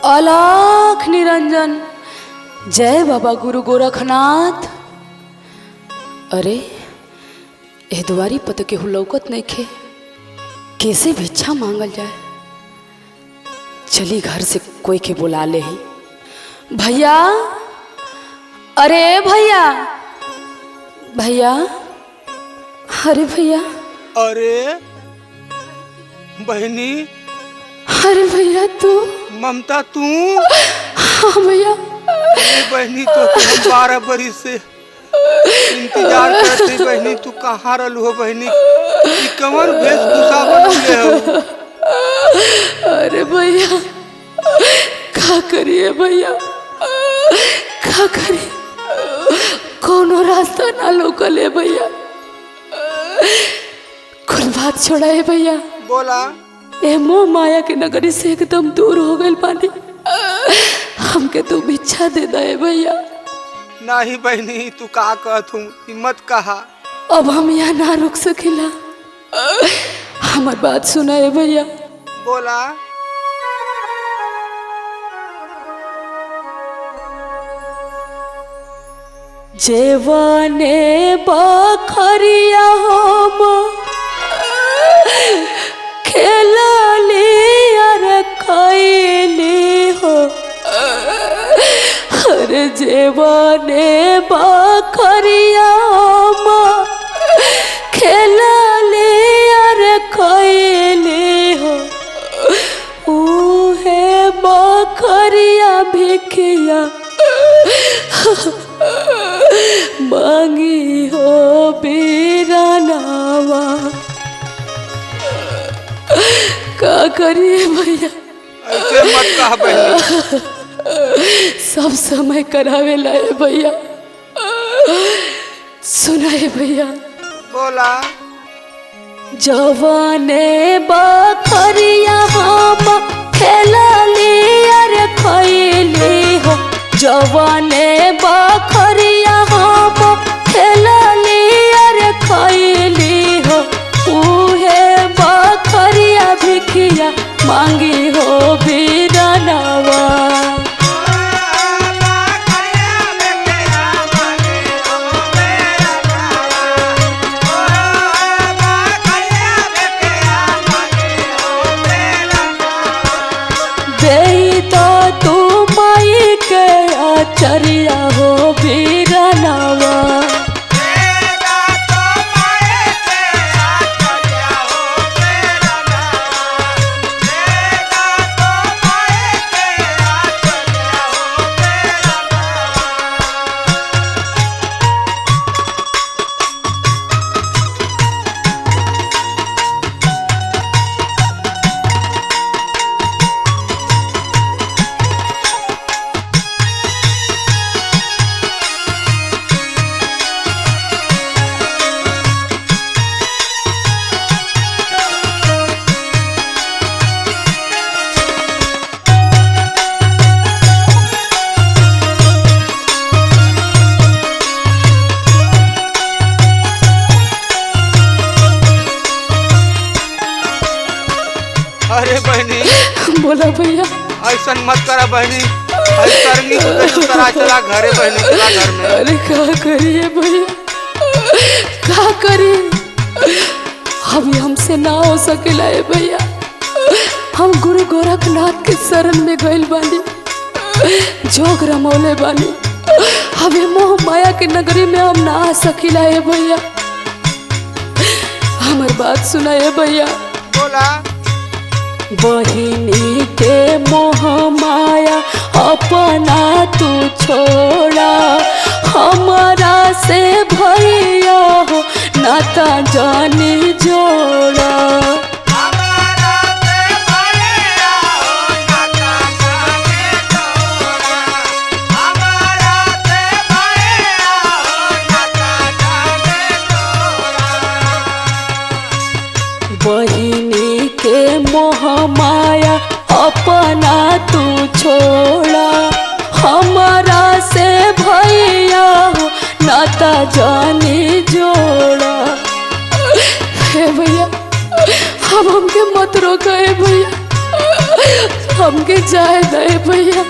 अलख निरंजन। जय बाबा गुरु गोरखनाथ। अरे ए दुआरी पत केहू लौकत नहीं खे, कैसे भिक्षा मांगल जाए। चली घर से कोई के बुला ले ही। भैया, अरे भैया, भैया, अरे भैया, अरे बहनी, अरे भैया तू। ममता तू? हाँ भैया। अरे बहनी तो हम 12 बरिस से इंतजार करते। बहनी तू कहाँ रहलू हो बहनी? ई कमर वेशभूषा बनले हो? अरे भैया का करिए भैया, का करिए, कोनो रास्ता ना लोकले भैया। कुल बात छोड़ा है भैया। बोला। ए मोह माया के नगरी से एकदम दूर हो गए पानी। हमके तू भिक्षा दे दे भैया। नहीं बहनी तू का कहत हूँ, हिम्मत कहा। अब हम यहाँ ना रुक सकिला। हमार बात सुना है भैया। बोला। जेवाने बखरिया हम खेलली और खैली हो। अरे जेवाने बखरिया हम खेलली और खैली हो। उहे बखरिया भिखिया मांगी हो बीरानावा। का करिए भैया? ऐसे मत कह बहनी। सब समय करावे लाए भैया। सुनाए भैया। बोला। जवाने बखरिया हम खेलली अरे खैली हो। जवाने बखरिया हम खेलली अरे खैली हो। उहे बखरिया भिखिया मांगी हो बीरानावा। चरिया हो बीरानावा। अरे बहनी। बोला भैया। ऐसा मत करा बहनी। करनी चला घरे बहनी, चला घर में। अरे क्या करिए भैया, क्या करिए? अभी हमसे ना हो सकेला है भैया। हम गुरु गोरखनाथ के शरण में गइल बानी, जोग रमौले बानी। हमें मोह माया के नगरी में हम ना आ सकिला है भैया। हमार बात सुना है भैया। बोला। बहिनी के मोह माया अपना तू छोड़ा। हमारा से भैया हो नाता जानी जोड़ा। बहिनी के मोह माया अपना तू छोड़ा। हमारा से भैया हो नाता जानी जोड़ा। हे भैया, हम हमके मत रोका है भैया। हमके जाए दे भैया।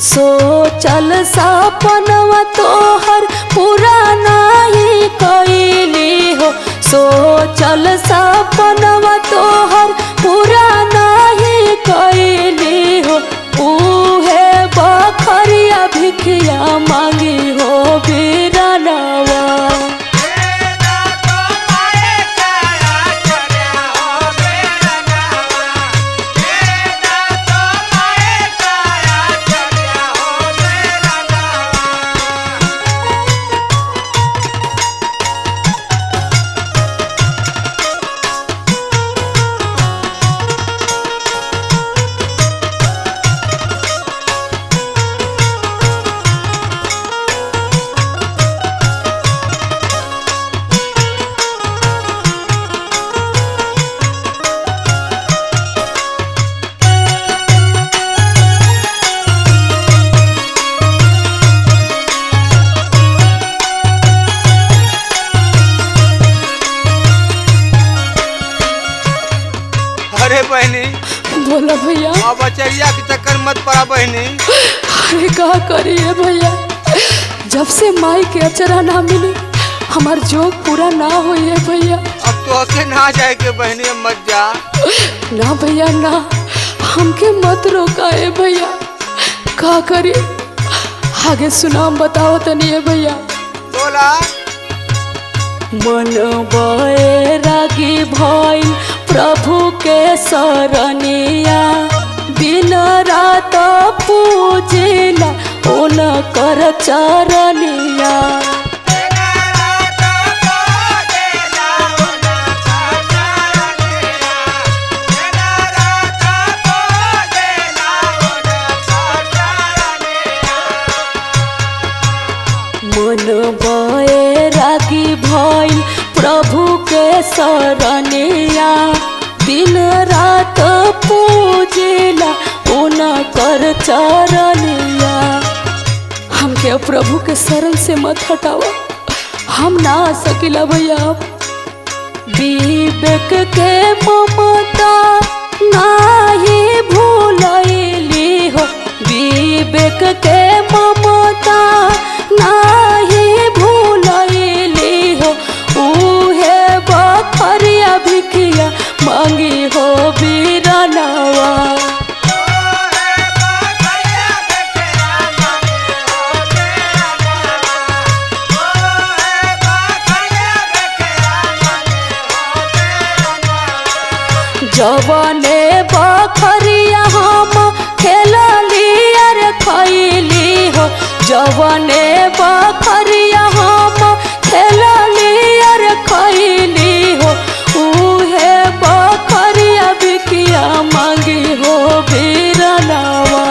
सोचल सपनवा तोहर पूरा नहीं कइली हो, सोचल सपनवा तोहर पूरा नहीं कइली हो। उहे बखरिया भिखिया मांगी हो बीरनवा। अरे बहनी बोला भैया। अब बचरिया के चक्कर मत पड़ा बहनी। अरे क्या करिए भैया, जब से माई के अचरा ना मिली हमार जोग पूरा ना हुई है भैया। अब तो अके ना जाए के बहनी, मत जा। ना भैया ना, हमके मत रोका है भैया। का करी आगे सुनाम बताओ तनी है भैया। बोला। मन बैरागी भइल प्रभु के शरणिया, दिन रात पूजिला उनकर चरनिया। मन बैरागी भइल प्रभु के शरणिया, दिन रात पूजिला उनकर चरनिया। हमके प्रभु के शरण से मत हटावा, हम ना आ सकिला भैया। विवेक के ममता नाही भूलैली हो, विवेक के ममता नाही भूलैली हो। उहे बखरिया भिखिया मांगी हो बीरनवा। जवने बखरिया हम खेलली अर खैली हो, जवने बखरिया हम खेलली अर खैली हो। उहे बखरिया बिकिया मांगी हो बीरनवा।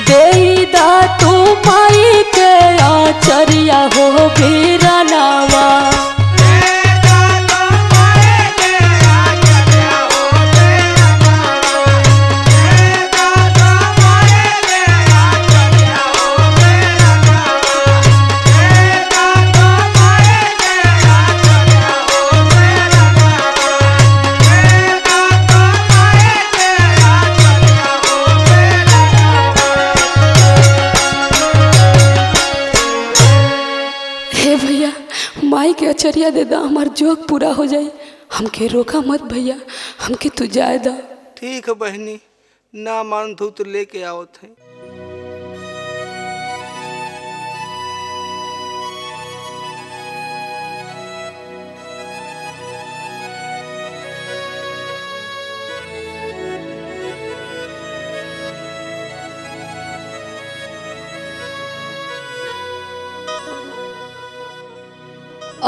देईदा तू माई के आचरिया हो बीरनवा। माई के अचरिया दे दा, हमार जोग पूरा हो जाए। हमके रोका मत भैया, हमके तू जाए दा। ठीक है बहनी, ना मान तू तो लेके आओ थे।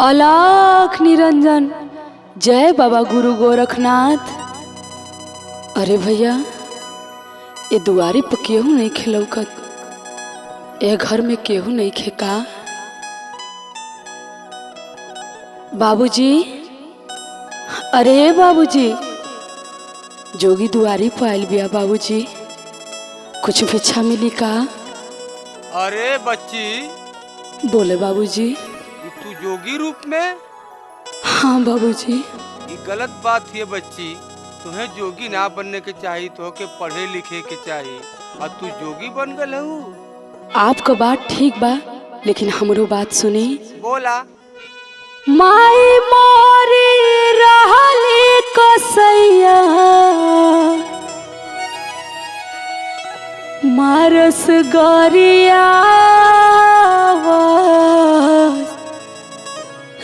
अलख निरंजन, जय बाबा गुरु गोरखनाथ। अरे भैया, ये दुआरी पर केहू नहीं खिलौकत, ये घर में केहू नहीं खेका। बाबूजी, अरे बाबूजी, जोगी दुआरी पर आयल बिया बाबूजी, कुछ भिक्षा मिली का? अरे बच्ची, बोले बाबूजी। तू जोगी रूप में? हाँ बाबूजी। ये गलत बात है बच्ची, तुम्हें जोगी ना बनने के चाहिए, तो के पढ़े लिखे के चाहिए, और तू जोगी बन गल हूँ। आपका बात ठीक बा, लेकिन हमरो बात सुनी। बोला। माई मोरी रहली कसैया, मारस गरिया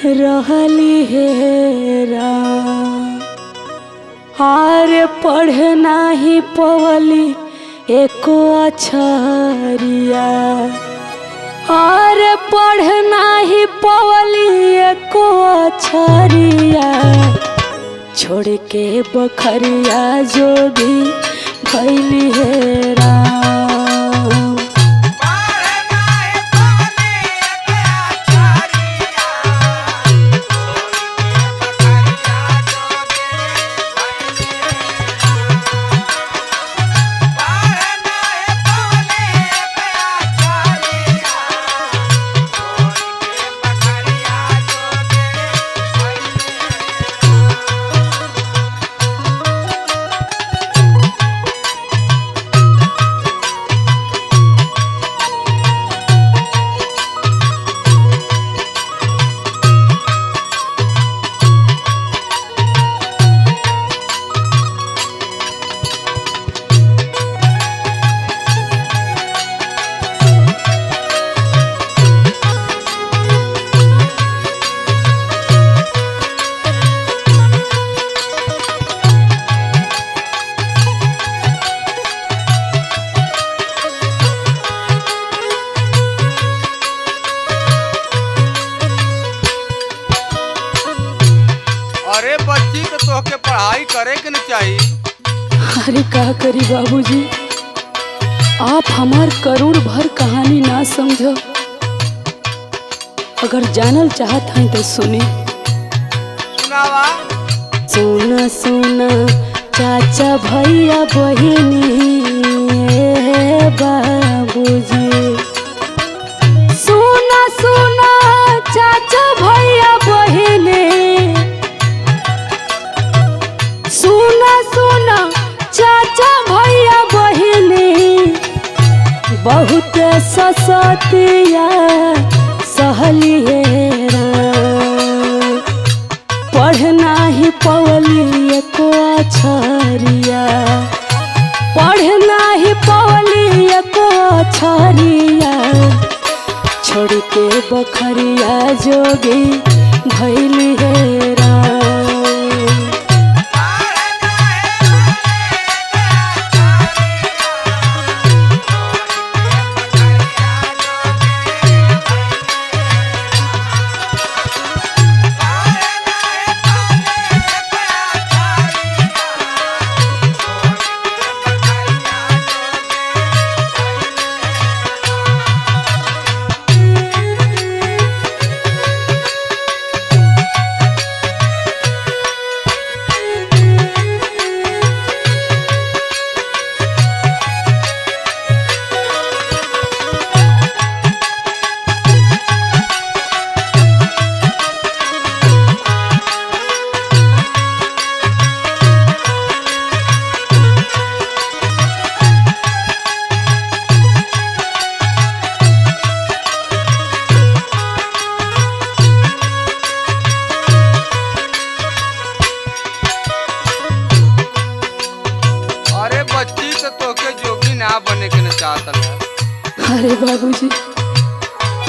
रहली हेरा, आर पढ़ना ही पवली एको अक्षरिया, और पढ़ना ही पवली एको अक्षरिया, छोड़ के बखरिया जोगी भैली हेरा। अरे बच्ची, तो तोहके पढ़ाई करे के न चाहिए। अरे का करी बाबूजी, आप हमार करोड़ भर कहानी ना समझो। अगर जानल चाहत हैं तो सुनी। सुनावा। सुना सुना चाचा भैया बहिनी बाबूजी, सुना सुना चाचा भैया बहिनी, सुना सुना चाचा भैया बहिनी, बहुत ससतिया सहली हेरा, पढ़ना ही पवली एको अक्षरिया, पढ़ना ही पवली एको अक्षरिया, छोड़ के बखरिया जोगी भैली हेरा। अरे बाबूजी,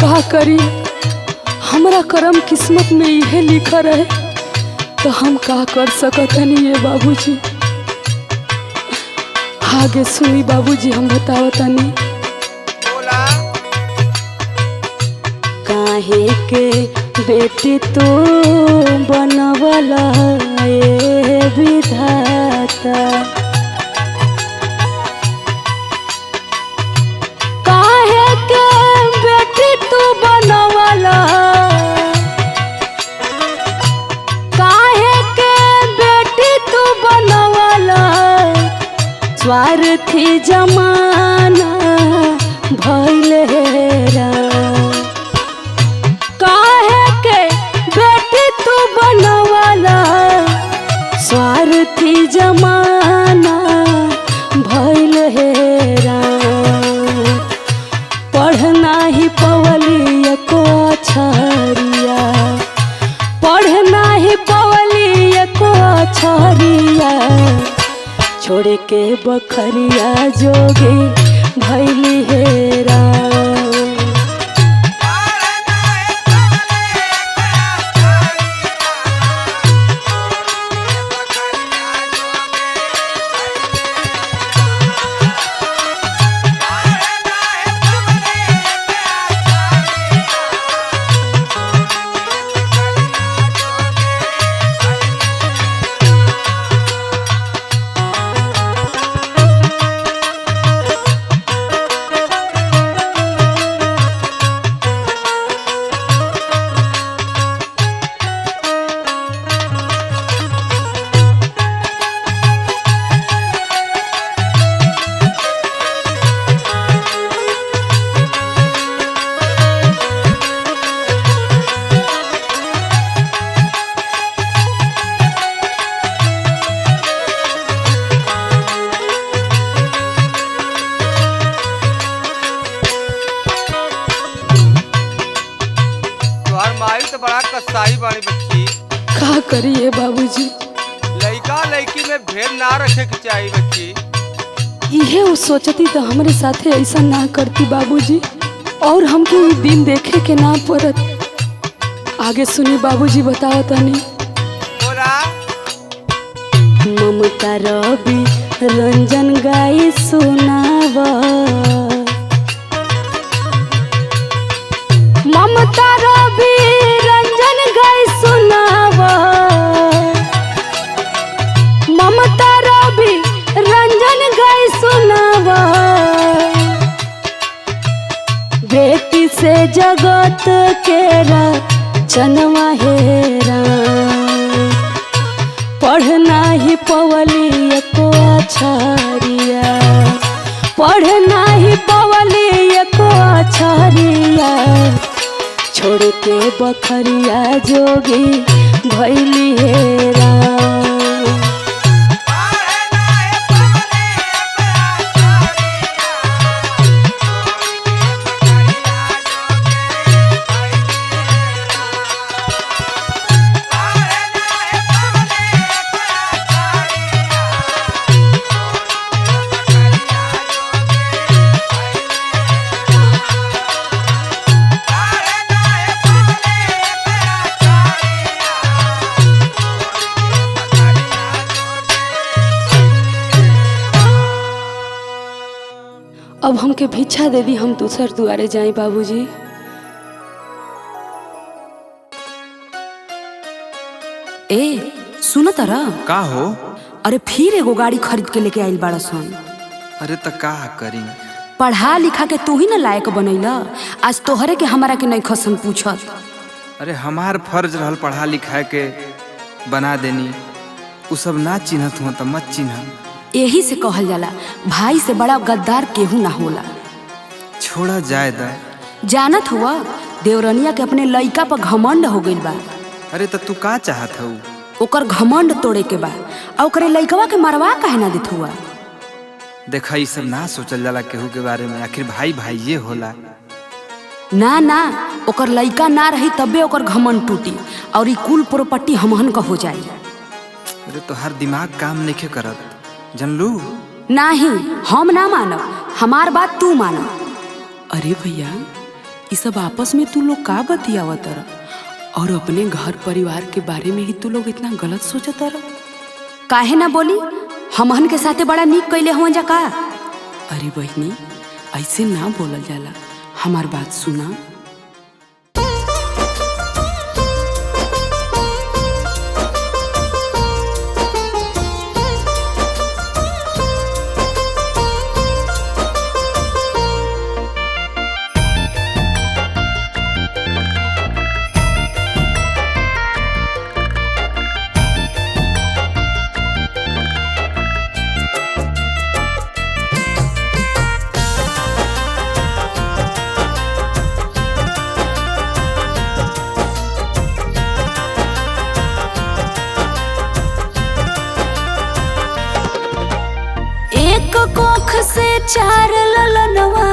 का करी, हमरा करम किस्मत में यह लिखा रहे, तो हम का कर सकत हनी ये बाबूजी। आगे सुनी बाबूजी, हम बतावतनी। बोला। काहे के बेटी तू बनवला ए विधाता, काहे के बेटी तू बनवला, काहे के बेटी तू बनवला स्वार्थी जमाना भइल हेरा। काहे के बेटी तू बनवाला स्वार्थी जमाना भइल हेरा। पढ़ना ही पवली को छरिया, पढ़ना ही पवली को छरिया। छोड़ के बखरिया जोगी भैली हेरा। माई तो बड़ा कसाई बाड़ी बच्ची। का करिए बाबूजी, लड़का लड़की में भेद ना रखे के चाहिए बच्ची। इहे वो सोचती तो हमारे साथे ऐसा ना करती बाबूजी, और हमके ये दिन देखे के ना पड़त। आगे सुनी बाबूजी, बताओ तनी। बोला ममता रवि रंजन गाई सुनावा। ममता रवि रंजन गाई सुनावा। ममता रवि रंजन गाई सुनावा। बेटी से जगत के रचनवा हेरा। पढ़ना ही पवली को छरिया, पढ़ना ही पवली को छरिया। छोड़ के बखरिया जोगी भैली हेरा। अब हमके भिक्षा दे दी, हम दूसर दुआरे जाए बाबूजी। ए सुनो तारा का हो? अरे फिर एगो गाड़ी खरीद के लेके आइल बाड़ा सन। अरे त का करी? पढ़ा लिखा के तू ही ना लायक बनैला, आज तोहरे के हमारा के नहीं खसन पूछत। अरे हमार फर्ज रहल पढ़ा लिखा के बना देनी, उ सब ना चिन्हत हुआ त मत चिन्ह। यही से कहल जाला भाई से बड़ा गद्दार केहू ना होला। छोड़ा जाए दा। जानत हुआ देवरनिया के अपने लइका पर घमंड हो गइल बा। अरे त तू का चाहत हऊ? ओकर घमंड तोड़े के बा, और ओकरे लइकवा के मरवा काहे ना देत हुआ। देखा ई सब ना सोचल जाला केहू के बारे में, आखिर भाई भाई ये होला। ना ना, ओकर लइका ना रही तबे ओकर घमंड टूटी और ई कुल प्रॉपर्टी हमहन का हो जाई। अरे तो हर दिमाग काम नहीं करत, जनलू? नाही, हम ना मानब, हमार बात तू मानो। अरे भैया, ये सब आपस में तू लोग का बतियावत रह, और अपने घर परिवार के बारे में ही तू लोग इतना गलत सोचत रह। काहे ना बोली, हमहन के साथे बड़ा नीक कैले हुआ जा का। अरे बहनी, ऐसे ना बोलल जाला, हमार बात सुना। चार ललनवा,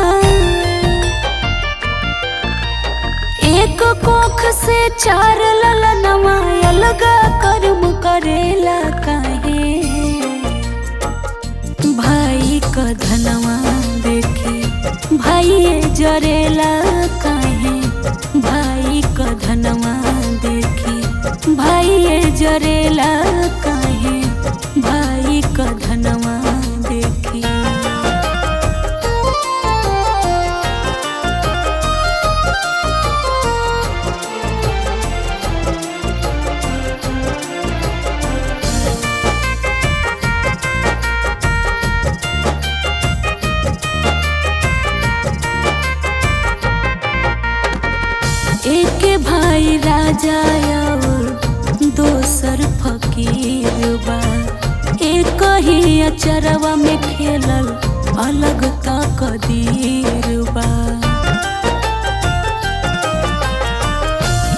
एक कोख से चार ललनवा, अलग कर्म करेला काहे। भाई का धनवा देखी भाई जरेला काहे। भाई का धनवा देखी भाई जरेला काहे। भाई का धनवा देखी। एक भाई राजा और दोसर फकीर बा। एक ही अचरवा में खेलल अलग तकदीर बा।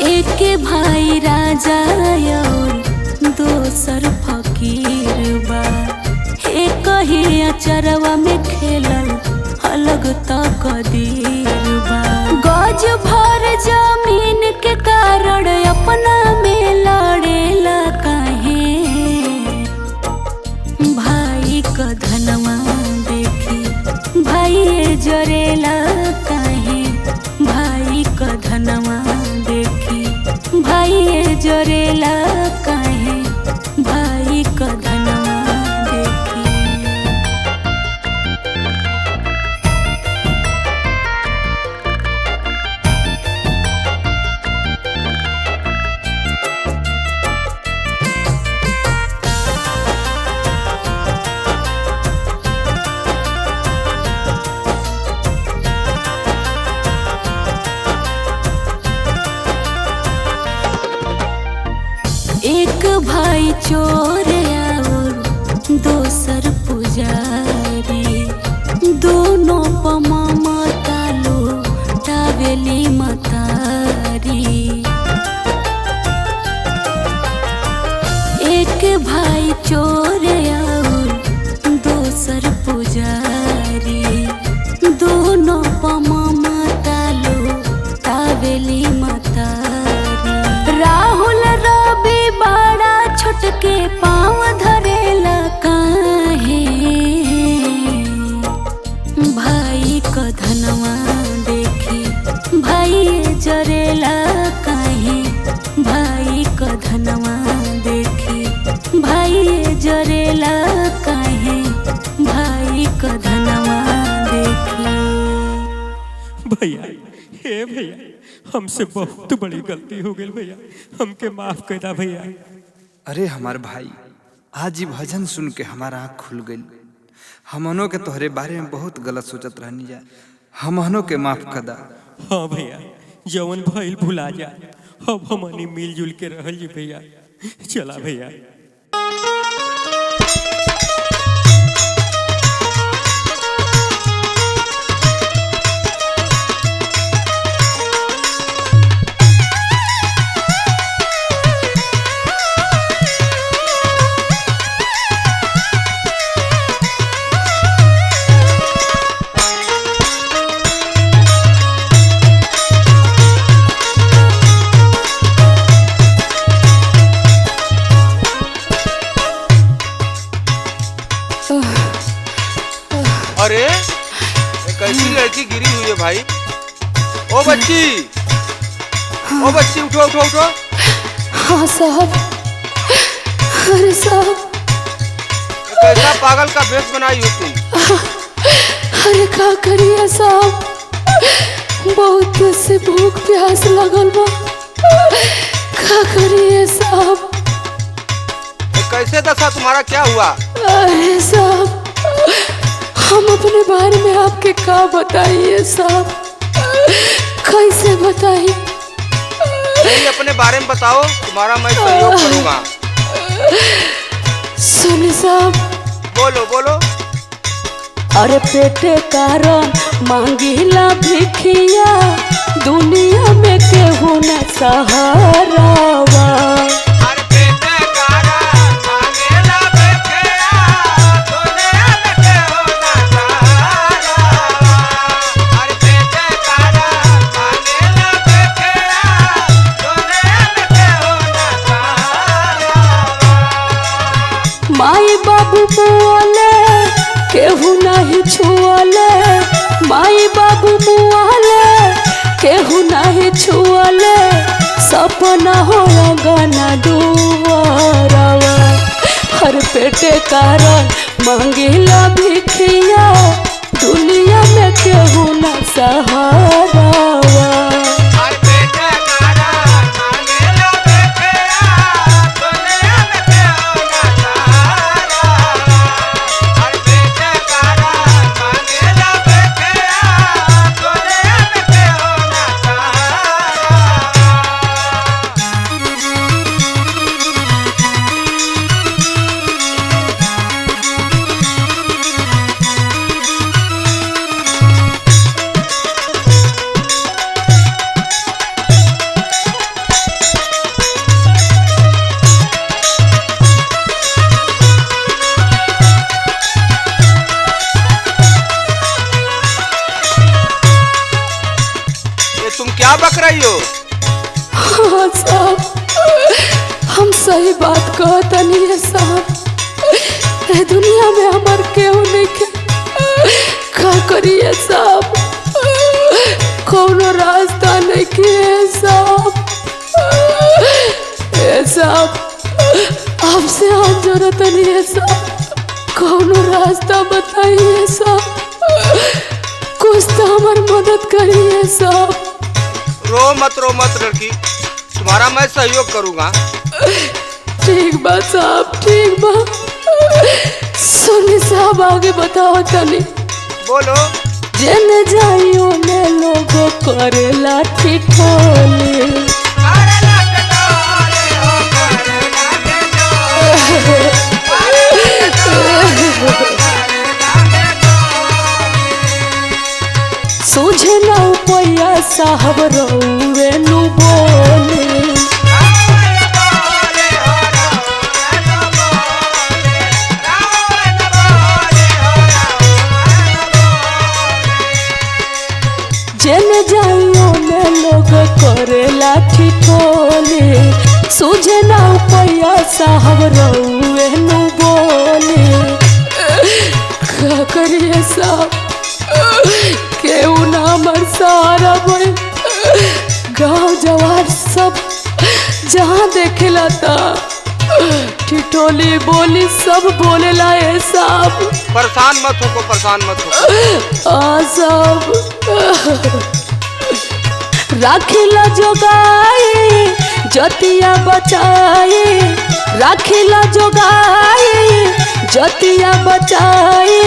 एक भाई राजा और दोसर फकीर बा। एक ही अचरवा में खेलल अलग तकदीर बा। गज भर जमीन के कारण अपना में लड़ेला काहे। भाई का धनवा देखी भाई जरेला काहे। भाई का धनवा देखी भाई जरेला काहे। भाई का धनवा देखी। एक भाई चोर और दोसर पुजारी। दोनों पमा मतालो टावेली मतारी। एक भाई चोर और दोसर पुजारी। दोनों पमा मतालो टावेली मतारी। राहुल रवि बड़ा छोटके पाँव धरेला काहे। भाई का धनवा देखी भाई जरेला काहे। भाई का धनवा देखी भाई जरेला काहे। भाई का धनवा देखी। भैया, हे भैया, हमसे बहुत बड़ी गलती हो गई भैया, हमके माफ कर दा भैया। अरे हमार भाई, आज ही भजन सुन के हमारा आँख खुल गई। हमनों के तोहरे बारे में बहुत गलत सोचत रहनी जा। हमनों के माफ कर दा। हाँ भैया, जवन भइल भुला जा। अब हमनी मिलजुल के रहल जी भैया। चला भैया। अरे ये कैसी लड़की गिरी हुई है भाई। ओ बच्ची, ओ बच्ची, उठो उठो उठो। हाँ साहब। अरे साहब, कैसा पागल का भेष बनाई हो तुम। अरे क्या करिए साहब, बहुत से भूख प्यास लगल बा। क्या करिए साहब। कैसे दशा तुम्हारा क्या हुआ। अरे साहब, हम अपने बारे में आपके क्या बताइए साहब। कैसे बताइए। नहीं, अपने बारे में बताओ, तुम्हारा मैं सहयोग करूँगा। सुन साहब। बोलो बोलो। अरे पेटे कारण मांगीला भिखिया, दुनिया में केहू न सहारावा। मुआले केहू नहीं छुआले, माई बाबू मुआले केहू नहीं छुआले, सपना हो गाना दुआरवा। हर पेटे कारण मांगिला भिखिया, दुनिया में केहू न सहारावा। तुम क्या बक रही हो? हाँ साहब, हम सही बात कहतनी है साहब। ए दुनिया में हमार केहू नहीं के, का करिए साहब, कोनो रास्ता नहीं के साहब। ए साहब, आपसे हाथ जरूरत नहीं है साहब, कोनो रास्ता बताइए साहब, कुछ तो हमारी मदद करिए साहब। रो मत लड़की, तुम्हारा मैं सहयोग करूँगा। ठीक बा साहब, ठीक बा। सुनी साहब, आगे बताओ तनी। बोलो। जेने जाइयो ने लोगो करेला ठिठोली, सूझे ना उपैया साहब रउवे नु बोले। जेने जाइयो ने लोग करेला ठिठोली, सूझे ना उपैया साहब रउवे नु बोले। का करिए साहब, केहू ना हमार सहारा बन, गाँव जवार सब जहाँ देखेला था ठिठोली बोली सब बोलेला ए साहब। परेशान मत हो, परेशान मत हो। सब राखिला जोगाई जतिया बचाई, राखिला जोगाई जतिया बचाई,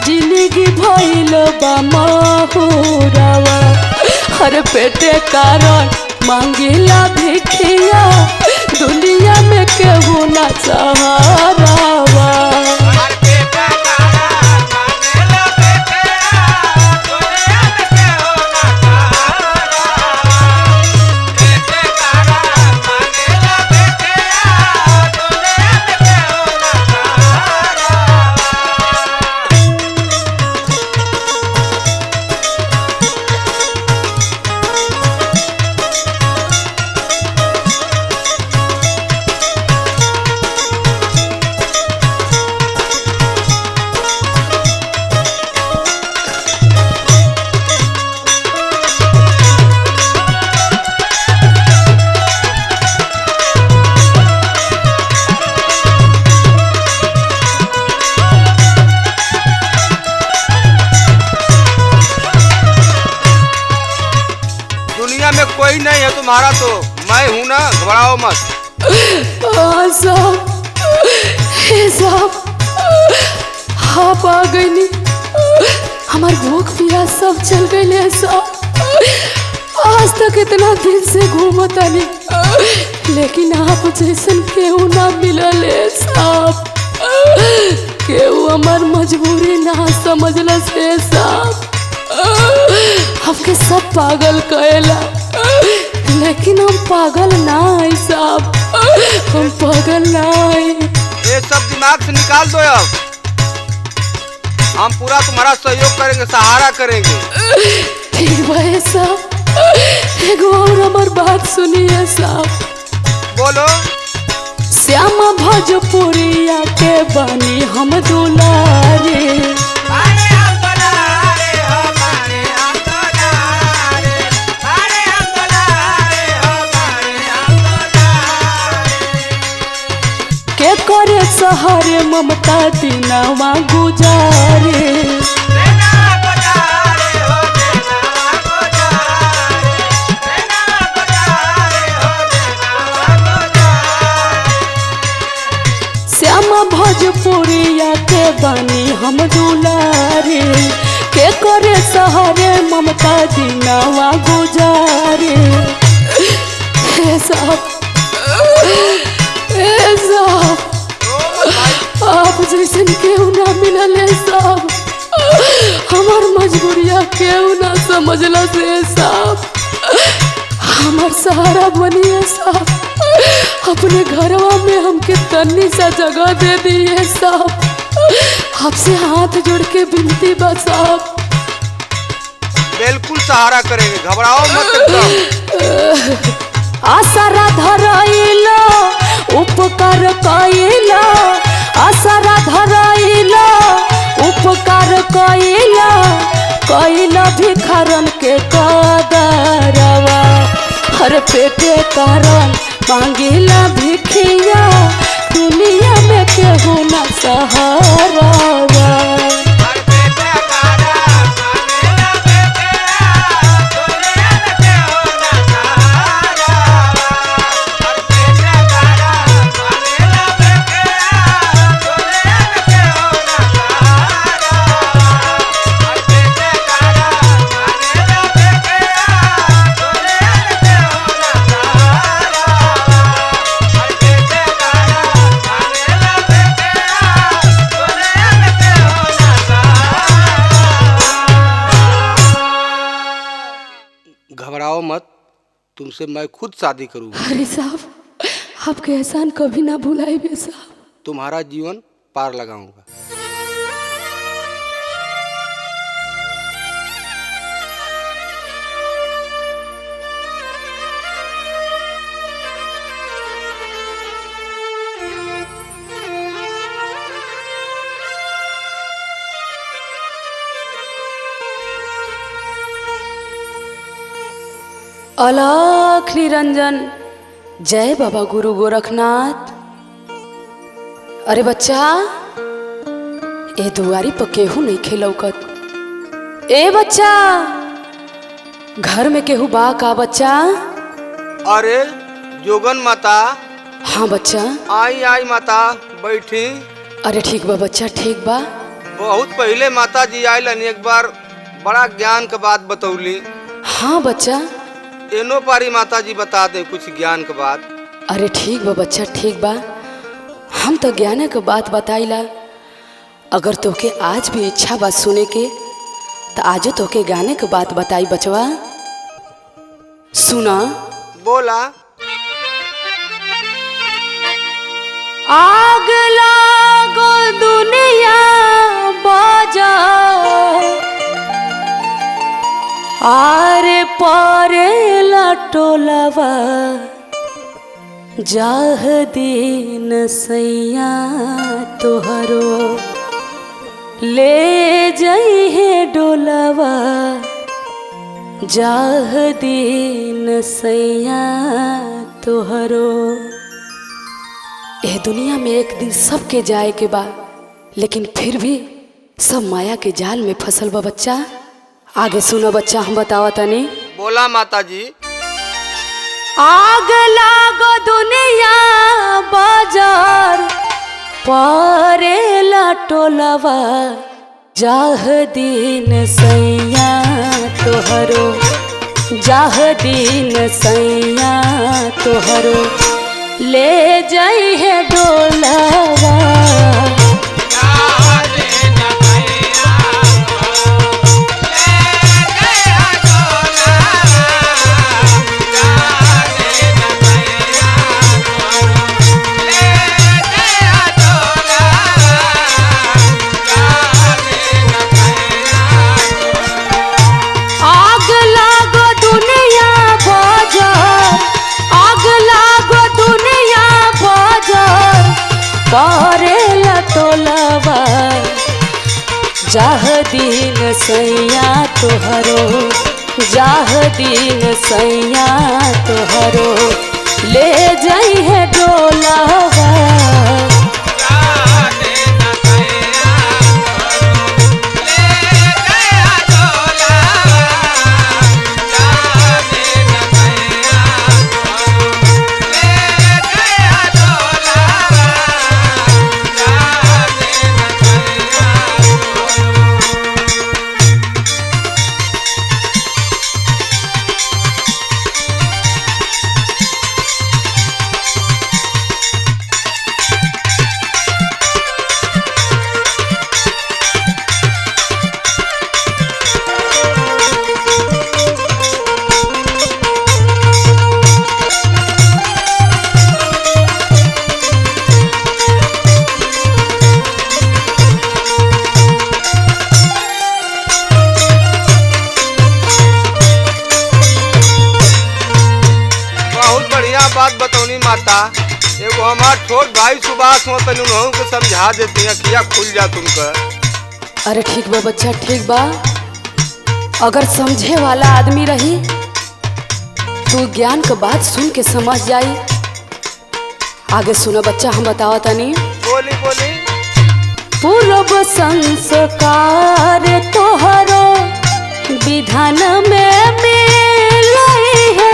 जिंदगी भइल बा महुरवा। हर पेटे कारण मांगिला भिखिया, दुनिया में केहू ना सहारावा। कोई नहीं है तुम्हारा, तो मैं हूँ ना, घबराओ मत। साहब, आप आ गई, हमार भूख प्यास सब चल गई साहब। आज तक इतना दिन से घूमता नहीं, लेकिन आप जैसन केहू ना मिलल साहब। केहू हमार मजबूरी ना समझला से साहब, हमके सब पागल कहेला, लेकिन हम पागल ना है साहब, हम पागल ना है। ये सब दिमाग से निकाल दो अब, हम पूरा तुम्हारा सहयोग करेंगे, सहारा करेंगे। ठीक भाई साहब, एगो और हमार बात सुनिए साहब। बोलो। श्याम भोजपुरिया के बनी हम दुलारे। के करे सहारे ममता दिनवा गुजारे। श्याम भोजपुरिया के बनी हम दुलारे। के करे सहारे ममता दिनवा गुजारे। हे साहब आप जैसन केहू ना मिलल है साहब। हमार मजबूरिया केहू ना समझला से साहब। हमार सहारा बनिए साहब। अपने घरवा में हमके तन्नी सा जगह दे दिए साहब। आपसे हाथ जोड़ के विनती बा साहब। बिल्कुल सहारा करेंगे, घबराओ मत एकदम। आसरा धराइला उपकार कइला। आसरा धराइला उपकार कइला। कइला भिखारन के कदरवा। हर पेटे कारण मांगिला भिखिया। दुनिया में केहू ना सहारावा। घबराओ मत, तुमसे मैं खुद शादी करूंगा। अरे साहब आपके एहसान कभी ना भुलाइबे साहब। तुम्हारा जीवन पार लगाऊंगा। अलख निरंजन जय बाबा गुरु गोरखनाथ। अरे बच्चा ए दुआरी पर केहू नहीं खेलौकत। ए बच्चा घर में केहू बा का बच्चा? अरे जोगन माता। हाँ बच्चा। आई आई माता बैठी। अरे ठीक बा बच्चा ठीक बा। बहुत पहले माता जी आइलन, एक बार बड़ा ज्ञान के बात बतौली। हाँ बच्चा। एनो पारी माता जी बता दे कुछ ज्ञान के बात। अरे ठीक बा बच्चा ठीक बा। हम तो ज्ञान के बात बताइला। अगर तोके आज भी इच्छा बा सुने के तो आजो तोके गाने के बात बताई बचवा। सुना। बोला। आग लागो दुनिया बाजा। आरे पारे लटोलवा। जाह दिन सैया तोहरो ले जइहे डोलवा। जाह दिन सैया तोहरो। एह दुनिया में एक दिन सबके जाए के बा, लेकिन फिर भी सब माया के जाल में फसल बा बच्चा। आगे सुनो बच्चा हम बतावा तनी। बोला माता जी। आग लागो दुनिया बाजार पारे लटोलवा। जाह दिन सैया तोहरो। जाह दिन सैया तोहरो ले जइहे डोलवा। आग लागो दुनिया बाजार। जाह दिन सैया तोहरो, जाह दिन सैया तोहरो, ले जाई है डोलावा। बात बतौनी माता, एगो हमार छोट भाई सुभाष हो तनी उन्हों के समझा देती हैं, किया खुल जा तुमका। अरे ठीक बा बच्चा, ठीक बा। अगर समझे वाला आदमी रही तू ज्ञान का बात सुन के समझ जाई। आगे सुनो बच्चा, हम बतावा तनी। बोली बोली। पूर्व संस्कार तोहरो विधान में मिलाई है।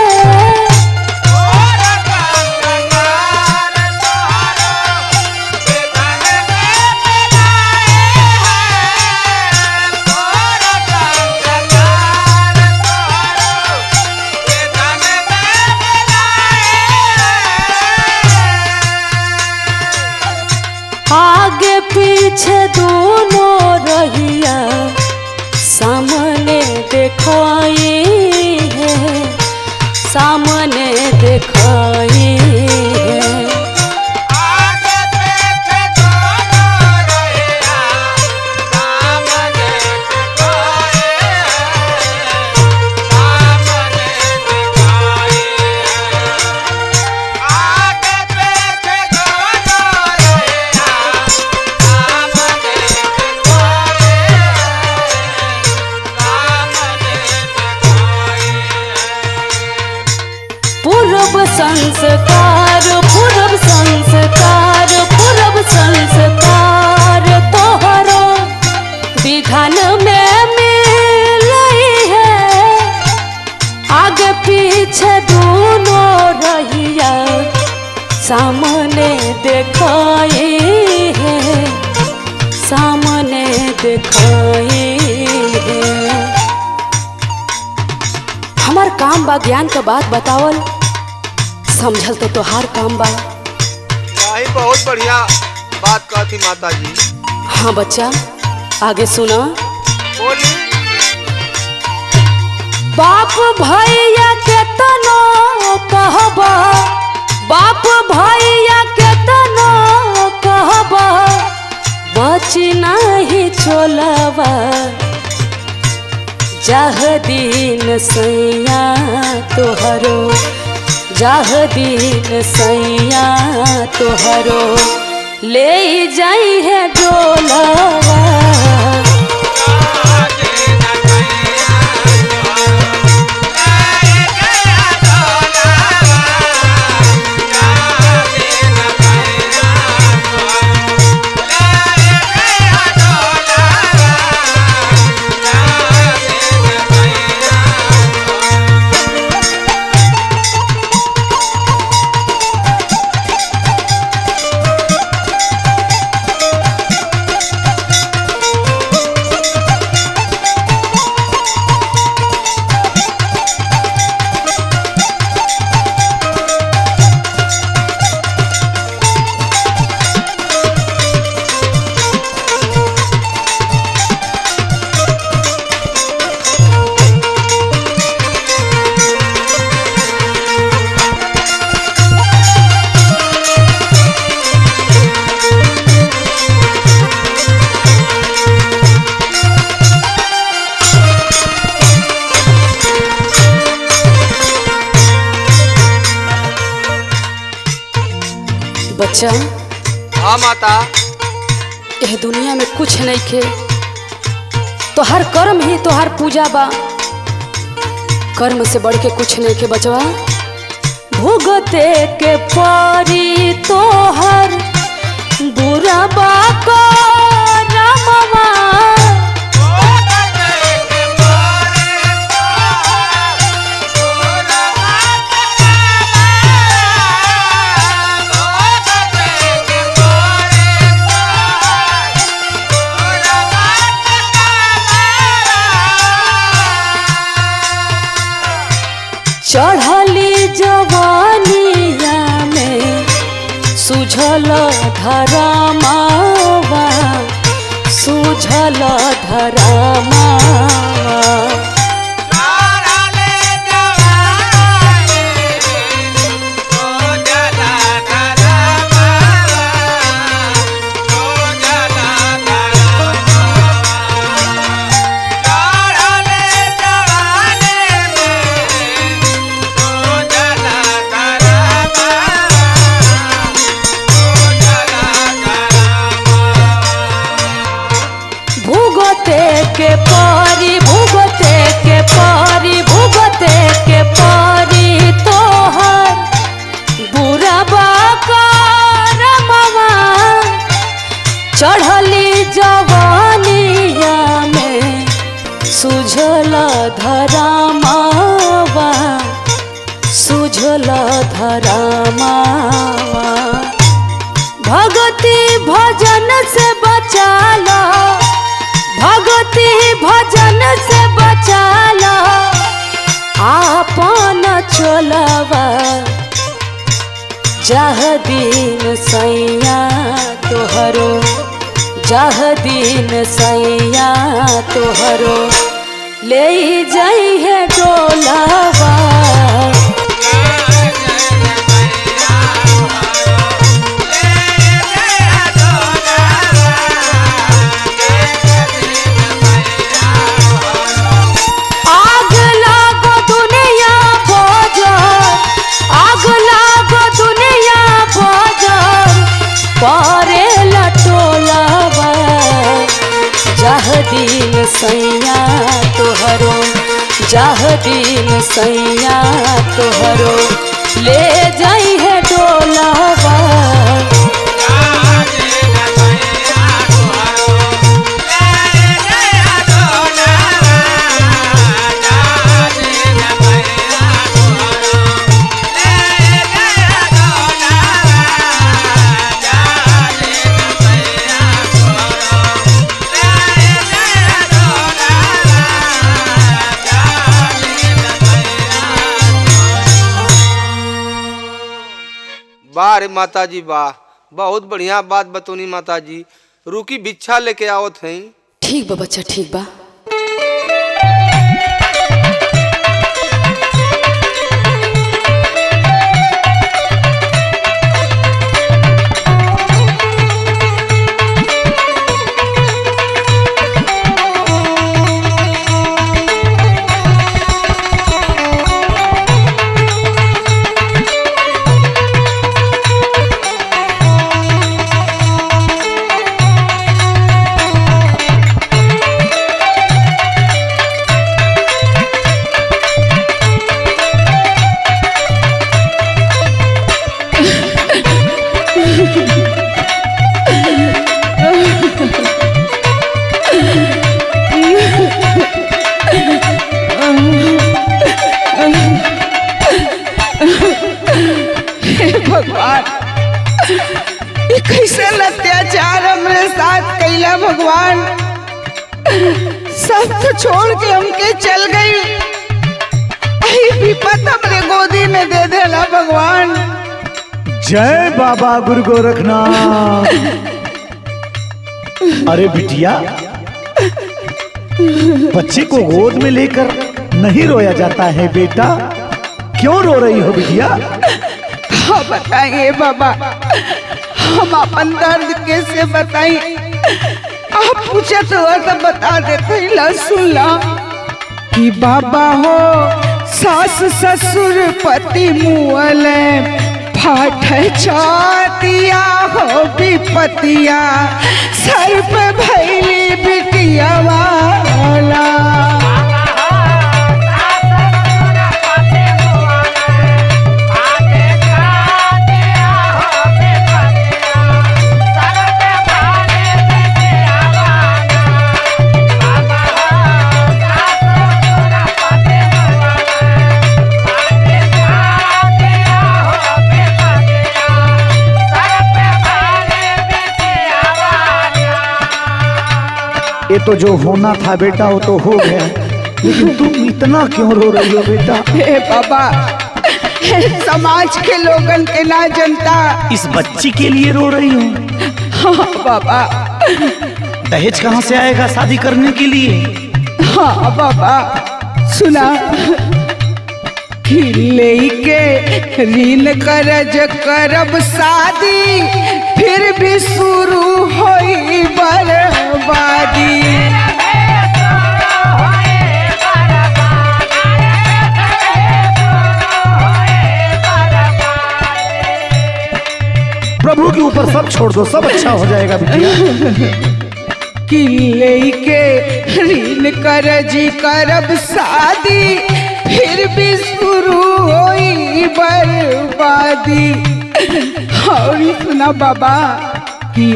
आगे पीछे दोनों रहिया सामने दिखाई है, सामने दिखाई है। आगे पीछे दोनों रहिया सामने दिखाई है, सामने दिखाई है। आगे पीछे दोनों रहिया पूर्व संस्कार, पूर्व संस्कार, पूर्व संस्कार तोहरो विधान में मिलाई है। आगे पीछे दोनों रहिया सामने दिखाई है, सामने दिखाई है। हमार काम बा ज्ञान का बात बतावल, समझल तो तोहार काम बा। नहीं, बहुत बढ़िया बात कहती माता जी। हाँ बच्चा, आगे सुना। बोली। बाप भैया के तनो कहबा, बाप भैया के तनो कहबा, बची नहीं चोलवा। जाह दिन सैया तोहरो, जाह दिन सैया तोहरो, ले जाई है डोलावा। बच्चा। हाँ माता। यह दुनिया में कुछ नहीं खे तोहार कर्म ही तोहार पूजा बा। कर्म से बढ़ के कुछ नहीं के बचवा। भुगते के पारी तोहर बुरा बा करमवा। चढ़ली जवानिया में सुझल धरमावा, सुझल धरमावा। भुगते के पारी, भुगते के पारी, भुगते के पारी तोहर बुरा बा करमवा। चढ़ली जवानिया में सुझल धरमावा, सुझल धरमावा। भगति भजन से बचाला, भगति भजन से बचाला आपन चलवा। जह दिन सैया तोहरो, जह दिन सैया तोहरो ले जाई है डोलावा। पारे लटोलावा जह दिन सैया तोहरो, जह दिन सैया तोहरो ले जाई है डोलावा। वाह रे माता जी वाह, बहुत बढ़िया बात बतौनी माता जी। रुकी भिक्षा लेके आवत हैं। ठीक बा बच्चा, ठीक बा। भगवान ये कैसे अत्याचार हमरे साथ कैला भगवान। सब तो छोड़ के हमके चल गई, विपत हमरे गोदी में दे देला भगवान। जय बाबा गुरु गोरखनाथ। अरे बिटिया, बच्चे को गोद में लेकर नहीं रोया जाता है बेटा, क्यों रो रही हो बिटिया? हाँ बताइए बाबा, हम अपन दर्द कैसे बताइए? आप पूछे तो बता देते, ला सुन ला कि बाबा हो सास ससुर पति मुअल फाट छातिया हो विपत विपतिया सर पे भैली बिटिया वाला। ये तो जो होना था बेटा वो तो हो गया, लेकिन तुम इतना क्यों रो रही हो बेटा? हे बाबा, हे समाज के लोगन के ना जनता। इस बच्ची के लिए रो रही हो? हाँ बाबा। दहेज कहाँ से आएगा शादी करने के लिए? हाँ बाबा, सुना कि लेके ऋण करज करब शादी, फिर भी शुरू होई बर्बादी। प्रभु के ऊपर सब छोड़ दो, सब अच्छा हो जाएगा बिटिया। कि लेके ऋण करज करब शादी, फिर भी शुरू होई बर्बादी। और सुना बाबा कि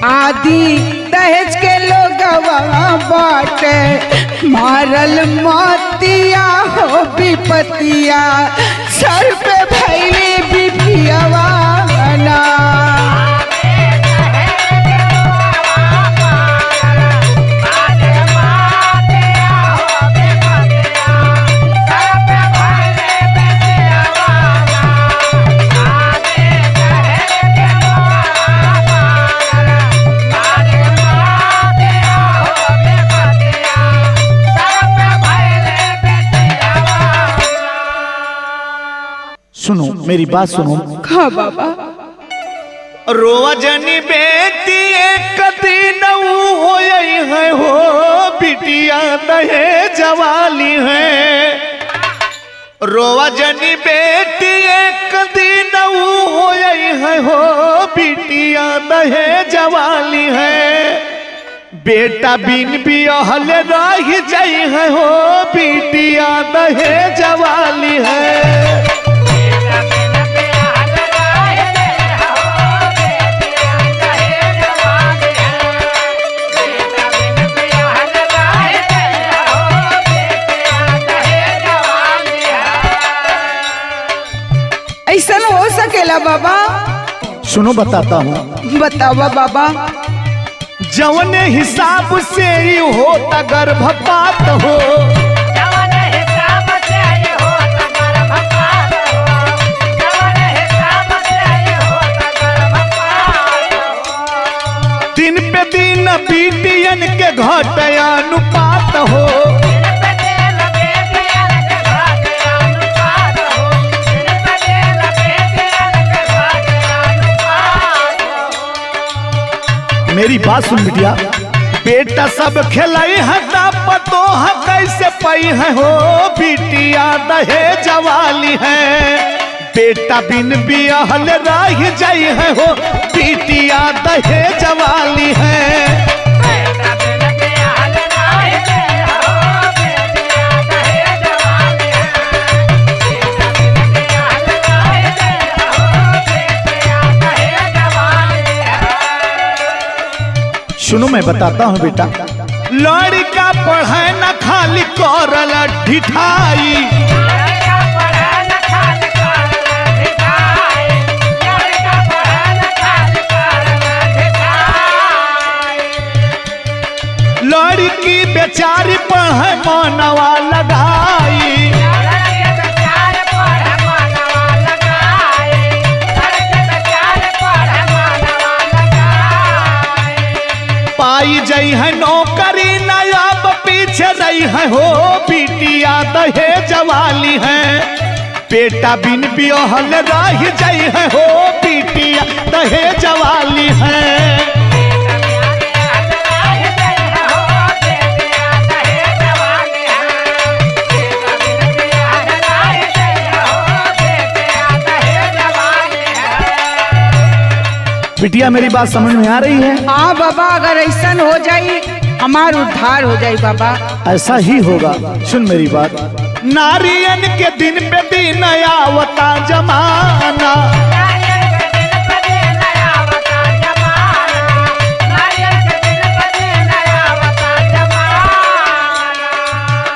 आदि दहेज के लोगवा बाटे, मारल मोतिया हो विपतिया, सर पे भैली बिटिया वाला। सुनो मेरी बात सुनो। हाँ बाबा। रोवा जनी बेटी एक दिन हो है हो, बिटिया दहेज वाली है। रोवा जनी बेटी एक दिन हो है हो, बिटिया दहेज वाली है। बेटा बिन बियाहल रह जाई है हो, बिटिया दहेज वाली है। ऐसा हो सकेला बाबा? सुनो बताता हूँ। बतावा बाबा। जवने हिसाब से ही होता गर्भपात हो, दिन पे दिन बीटियन के घटे अनुपात हो। मेरी बात सुन बिटिया। बेटा सब खिलाई है पतो है कैसे पई है हो, बिटिया दहेज वाली है। बेटा बिन बियाहल रह जाई है हो, बिटिया दहेज वाली है। सुनो मैं बताता हूँ बेटा। लड़का पढ़े न खाली करल ढिठाई, लड़की बेचारी पढ़े मनवा लगाई। पाई जई है नौकरी नयाब पीछे रही है हो, बिटिया दहेज वाली है। बेटा बिन बियाहल रह जाई है हो, बिटिया दहेज वाली है। बिटिया मेरी बात समझ में आ रही है? हाँ बाबा, अगर ऐसा हो जाई हमार उद्धार हो जाई बाबा। ऐसा ही होगा। सुन मेरी बात, नारियन के दिन पे दिन आवता जमाना,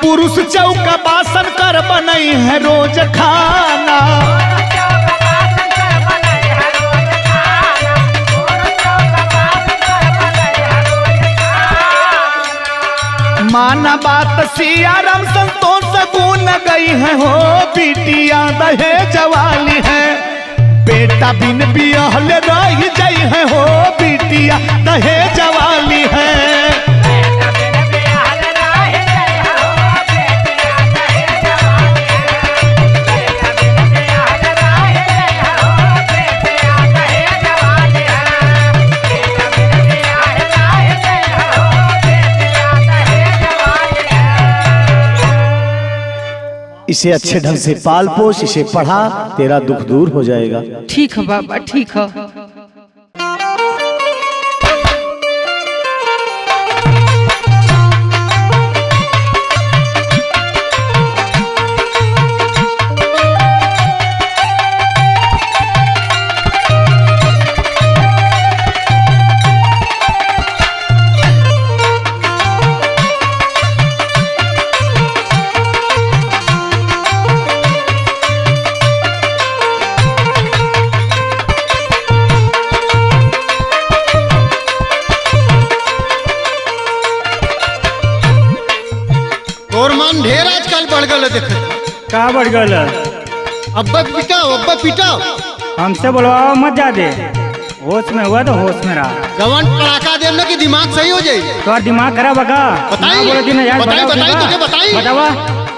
पुरुष चौका बासन कर बनई है रोज खाना, माना बात सियाराम संतोष गुण गई है हो, बिटिया दहेज वाली है, बेटा बिन बियाहल रह जाई है हो, बिटिया दहेज वाली है। इसे अच्छे ढंग से पाल पोष, इसे पढ़ा, तेरा दुख दूर हो जाएगा। ठीक है बाबा, ठीक है। ढेर आजकल बढ़ गल देख का बढ़ गल? अब्बा पिटाओ हमसे बोलवाओ मत जा दे, होश में हुआ तो होश में रहा। जवान पड़ाका दे ना कि दिमाग सही हो जाए। तो दिमाग खराब बका। बतावा।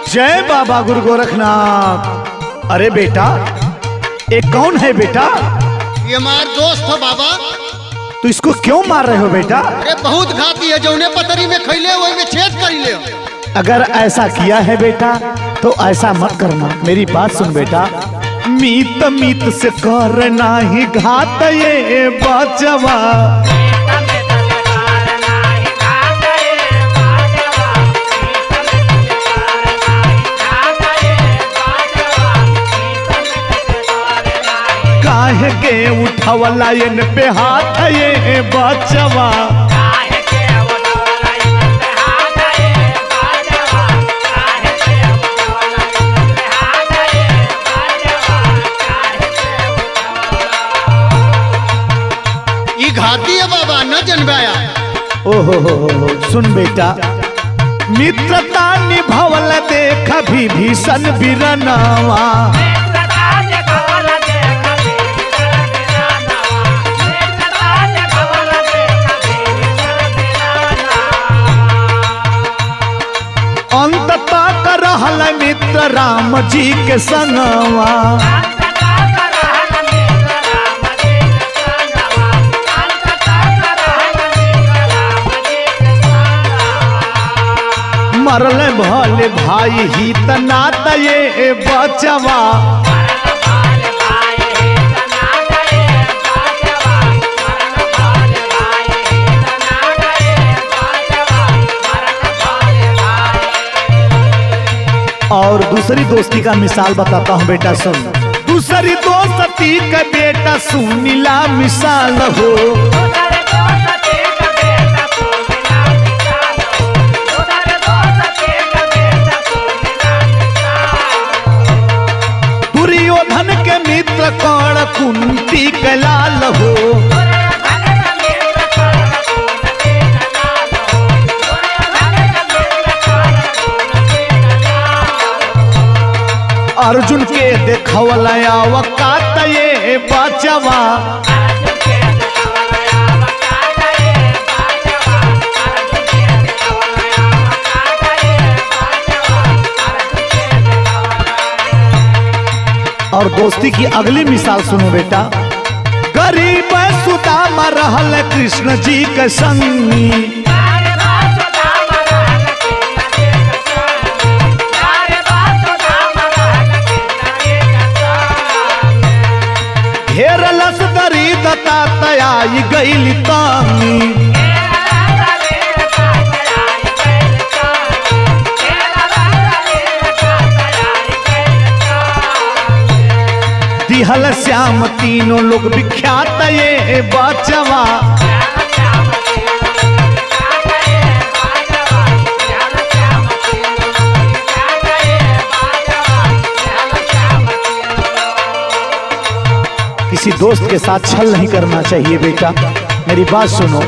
जय बाबा गुरु गोरखनाथ। अरे बेटा, ये कौन है बेटा? ये हमार दोस्त है बाबा। तो इसको क्यों मार रहे हो बेटा? अरे बहुत घाती है, जौने पतरी में खैले वही में छेद कर ले। अगर ऐसा किया है बेटा तो ऐसा मत करना। मेरी बात सुन बेटा, मीत मीत से करना ही घात ये बचवा, काहे के उठवला इन पे हाथ ये बचवा, घाती है बाबा, न जनवाया। ओहो सुन बेटा, मित्रता निभावल देख विभीषण बिरनावा, अंतता कर रहल मित्र राम जी के संगवा, मरल भले भाई ही तनात ये बचवा, और दूसरी दोस्ती का मिसाल बताता हूँ बेटा सुन। दूसरी दोस्ती का बेटा सुनीला मिसाल हो, दुर्योधन के मित्र कर्ण कुंती के लाल हो, अर्जुन के देखवलया वकात ये बचवा, और दोस्ती की अगली मिसाल सुनो बेटा, गरीब सुदामा रहल कृष्ण जी के संगी, घेरलस दरी दत्ता तया आई गई तानी। दिहल श्याम तीनों लोग विख्यात ये बचवा। किसी दोस्त के साथ छल नहीं करना चाहिए बेटा, मेरी बात सुनो।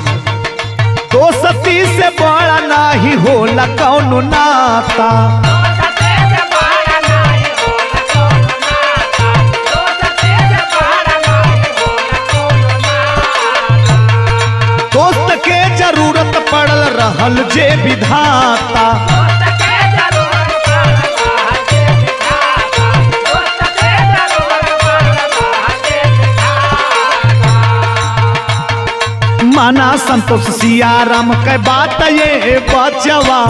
दोस्ती से बड़ा नहीं होला कौनो नाता। दोस्त के जरूरत पड़ल रहल जे विधाता। माना संतोष सियाराम के बात ये बचवा।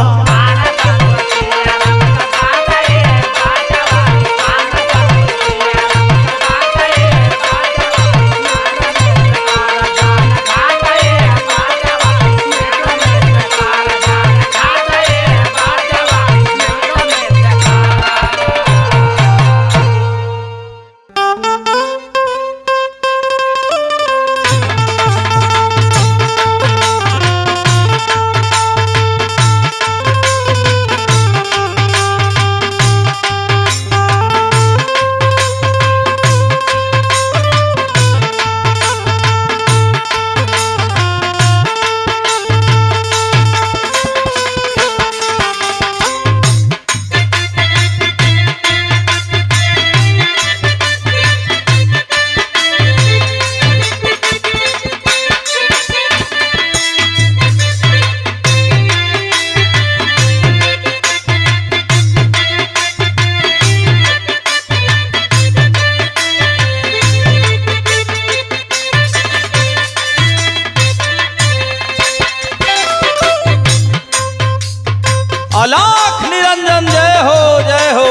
अलाख निरंजन जय हो जय हो।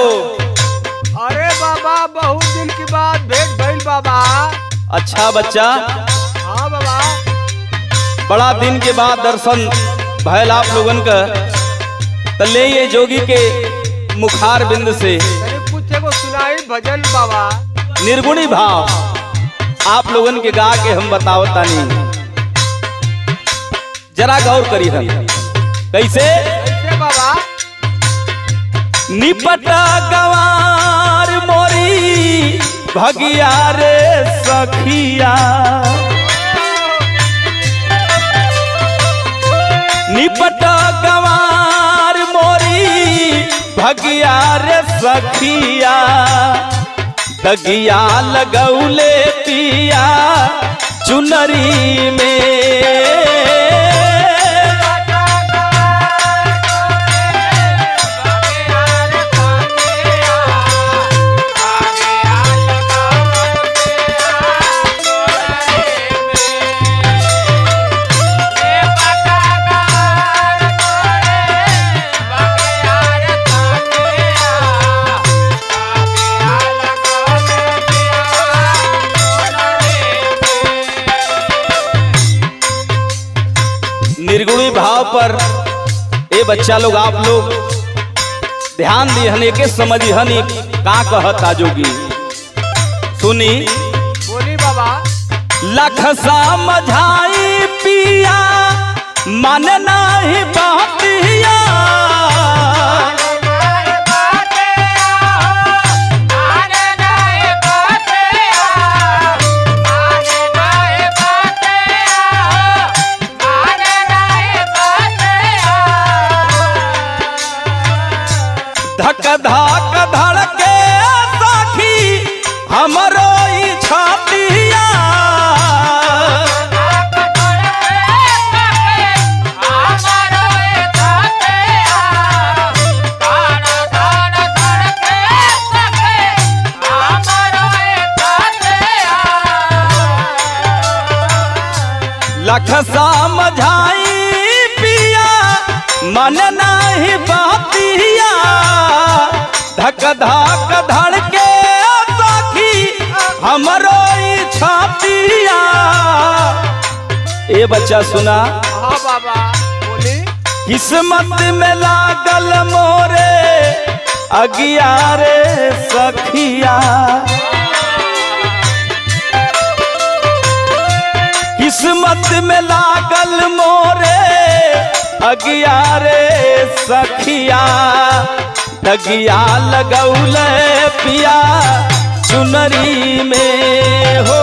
अरे बाबा बहुत दिन के बाद भेंट भइल बाबा। अच्छा बच्चा, हाँ बाबा। बड़ा दिन के बाद दर्शन भयल आप लोगन का। तले ये जोगी के मुखार बिंद से कुछ एगो सुनाई भजन बाबा। निर्गुणी भाव आप लोगन के गा के हम बतावतानी, जरा गौर करी हम। कैसे बाबा? निपटा गवार मोरी भगिया रे सखिया। निपटा गवार मोरी भगिया रे सखिया। दगिया लगौले पिया चुनरी में। निर्गुणी भाव पर ए बच्चा लोग आप लोग ध्यान दिहने के समझिहनी का कहता जोगी। सुनी बोली बाबा। लख समझाई पिया मन नहीं बहतिया। धक धक धड़के सखी हमरो ई छातिया। लख समझाई पिया मन नहीं बहतिया। धक धक धड़के सखी हमरो ई छातिया। ए बच्चा सुना। हाँ बाबा बोली। किस्मत में लागल मोरे अगियारे सखिया, किस्मत में लागल मोरे अगियारे सखिया, दगिया लगौले पिया चुनरी में हो।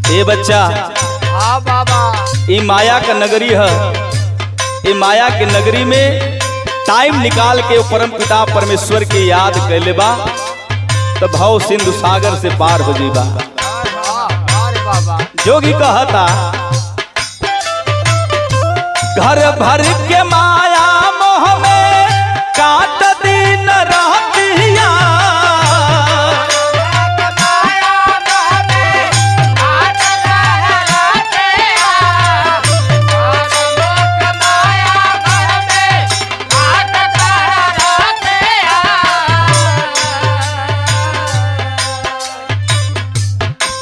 ए बच्चा, हाँ बाबा, ये माया का नगरी है। ये माया के नगरी में टाइम निकाल के परम पिता परमेश्वर की याद कैले बा तो भाव सिंधु सागर से पार हो जीबा। जोगी कहता घर भर के माया मोह में काट दिन रहतिया,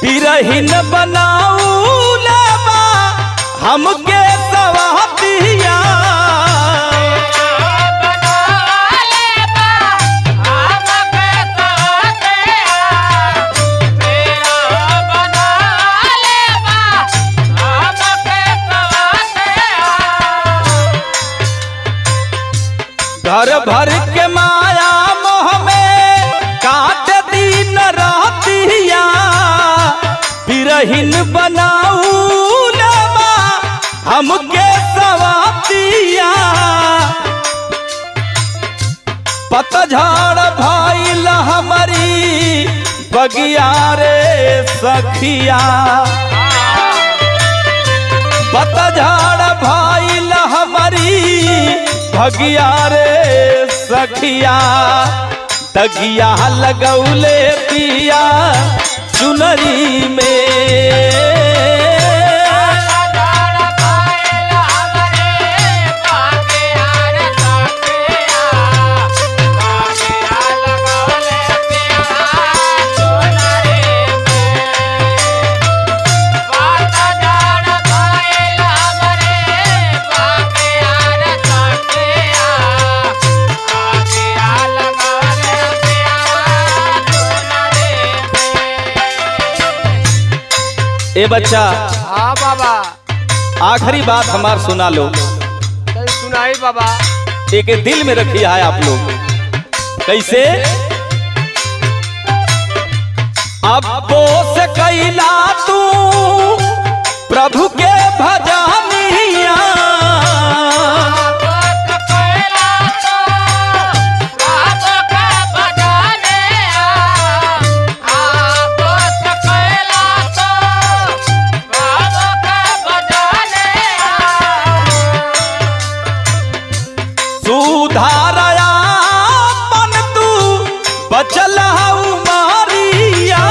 बिरहिन बनाऊ लेबा हमके सवातिया, घर भर के माया मोह में काट दिन रहतिया, बिरहिन बनाऊ लेबा हमके सवातिया, पतझड़ भइल हमारी बगिया रे सखिया, पतझड़ भइल हमारी बगिया रे सखिया, तगिया लगौले पिया चुनरी में। ए बच्चा, हाँ बाबा, आखिरी बात हमार सुना लो। सुनाई बाबा। एक दिल में रखी है आप लोग। कैसे? अब्बो से कैला तू प्रभु के भजनिया, सुधारया मन तू बचल हऊ मारिया,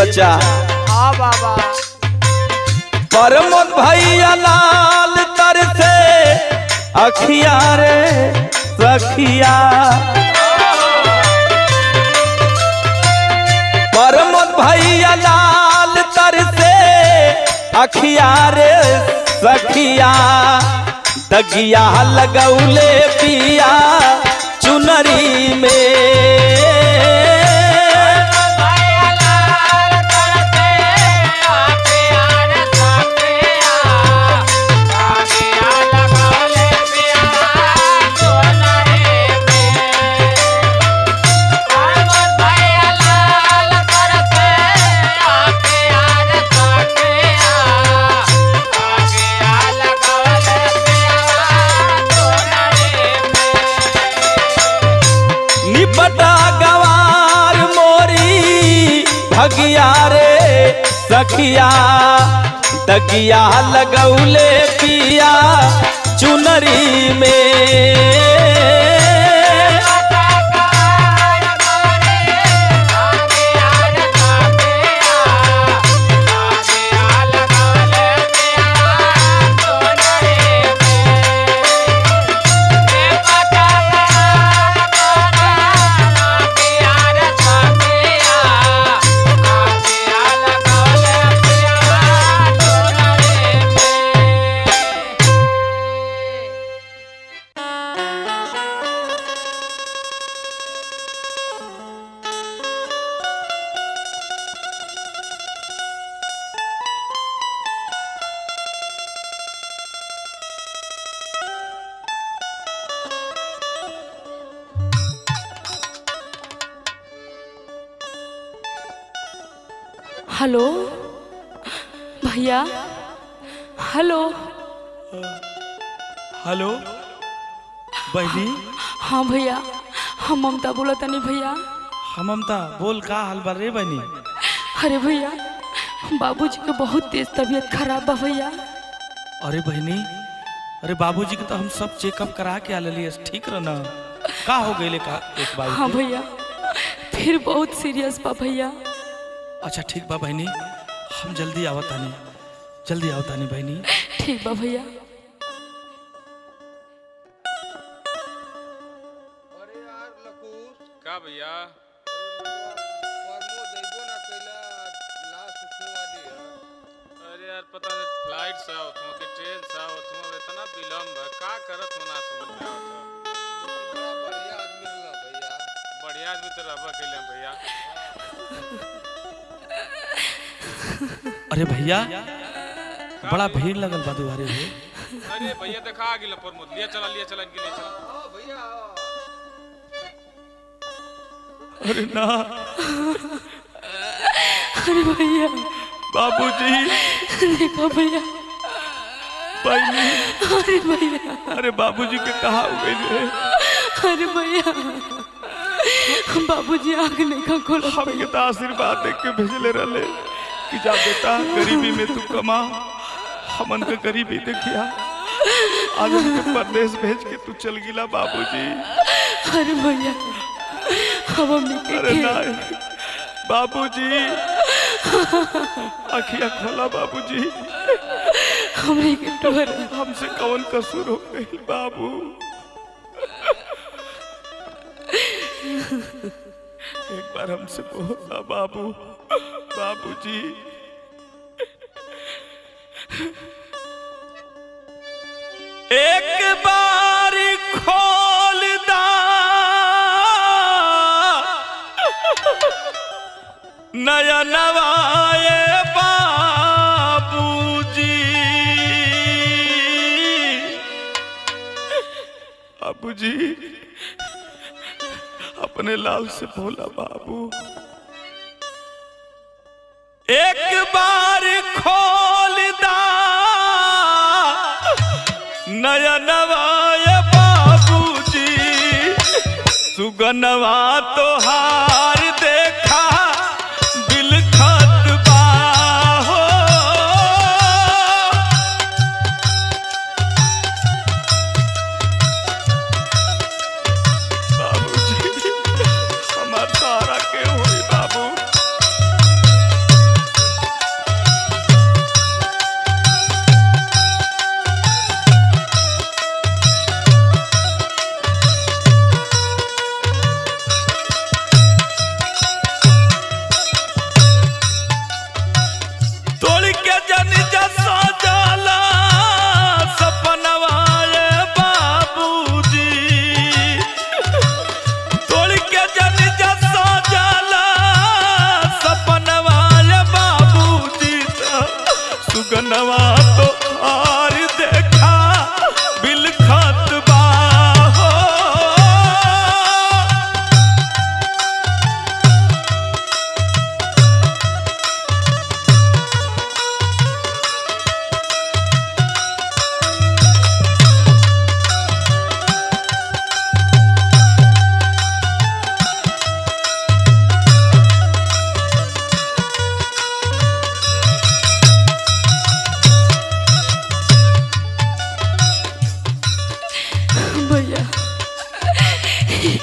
बच्चा हाँ बाबा परमोद भैया लाल तर से अखिया रे सखिया परमोद भैया लाल तर से अखिया रे सखिया दगिया लगौले पिया चुनरी में भगिया रे सखिया दगिया लगौले पिया चुनरी में हेलो भैया हेलो हेलो बहनी। हाँ भैया हम ममता बोला तनी भैया। हम ममता बोल का हाल बा रे बहनी। अरे भैया बाबूजी के बहुत तेज तबीयत खराब बा भैया। अरे बहनी अरे बाबूजी के तो हम सब चेकअप करा के आ लिए ठीक रहना का हो गए का एक बार। हाँ भैया फिर बहुत सीरियस बा भैया। अच्छा ठीक बा बहनी हम जल्दी आवतानी बहनी। ठीक बा भैया। अरे यार लकूस का भैया परमो देबो ना कैला लाश उठने वाली है। अरे यार पता नहीं फ्लाइट से आओ तुम कि ट्रेन से आओ तुम इतना विलंब है का करत हो ना समझ में आवत। बड़ा बढ़िया आदमी रहला भैया। बढ़िया आदमी तो रहबा कैले भैया। अरे भैया बड़ा भीड़ लगल बा दुआरे पे। अरे भैया देखा आ गेल प्रमोद लिया चला गिले चला। हां भैया अरे ना अरे भैया बाबूजी देखो भैया बहनी। अरे भैया अरे बाबूजी के कहा हो गई। अरे भैया बाबूजी आँख नहीं का खोला। हमके तो आशीर्वाद देख के भेजले रहले कि जा बेटा गरीबी में तू कमा हमन के गरीबी देखिया आज हमके परदेश भेज के तू चल गिला बाबूजी। अरे भैया अब हम अरे नहीं बाबूजी अखिया खोला बाबूजी। हमने के डर हमसे कौन कसूर हो गई बाबू। एक बार हमसे बोला बाबू बाबूजी। एक बार खोल दा नया नवाए बाबूजी। बाबूजी अपने लाल से बोला बाबू एक बार खोल दा नया नवाए बाबूजी। सुगनवा तो हार देखा बिलखत बा हो। बाबूजी हमार सारा के होई बाबू।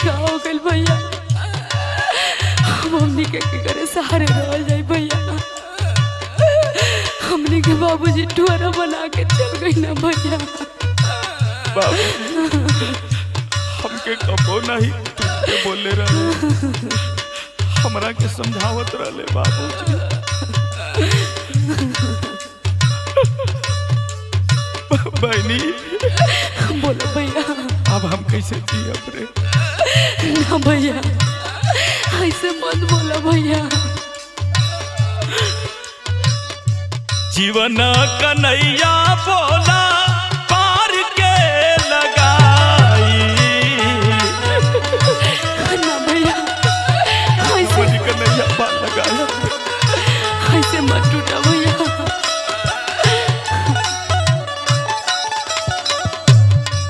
का हो गइल भैया, हमनी के करे सहारे रह जाई भैया। हमनी के बाबूजी टुअरा बना के चल गई ना भैया। बाबूजी हमके कबो नहीं तुमके बोले रहे, हमरा के समझावत रहे बाबूजी। बहनी बोलो भैया, अब हम कैसे जियब रे? ना भैया ऐसे मत बोलो भैया। जीवन कन्हैया बोला पार के लगाई। ना भैया ऐसे कन्हैया पार लगाया, ऐसे मत टूटा भैया।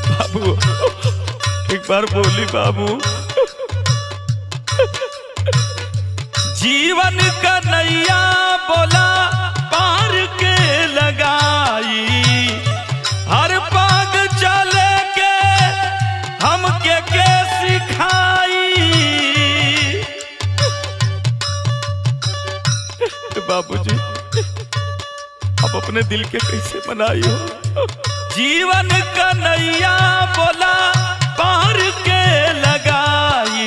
बाबू एक बार बोली बाबू। जीवन कन्हैया बोला पार के लगाई, हर पाग चले के हमके के सिखाई। बाबूजी अब अपने दिल के कैसे मनाई हो? जीवन कन्हैया बोला पार के लगाई,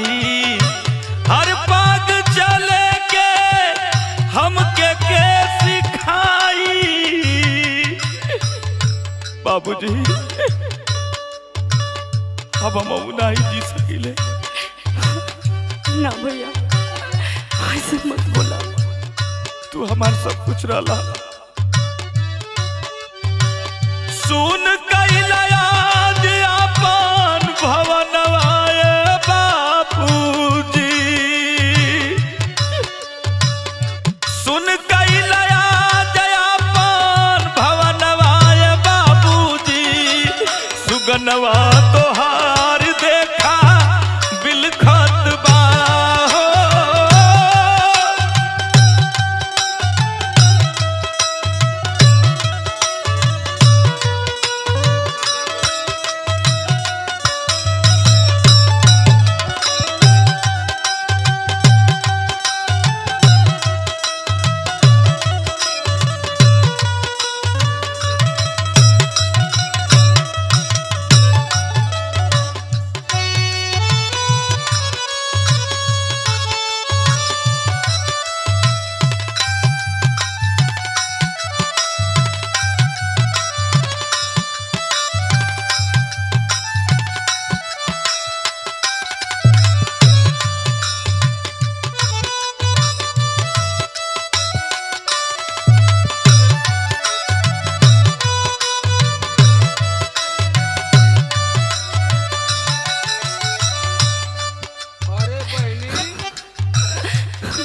हर पाग चले के हमके के सिखाई। बाबूजी अब हम नहीं जी सकिले। ना भैया ऐसे मत बोला। तू हमार सब कुछ रहा। सुन कैला याद अपन भवनवाए बापूजी, सुन कैला याद अपन भवनवाए बापूजी। सुगनवा तोहार देखा बिलखत बा हो।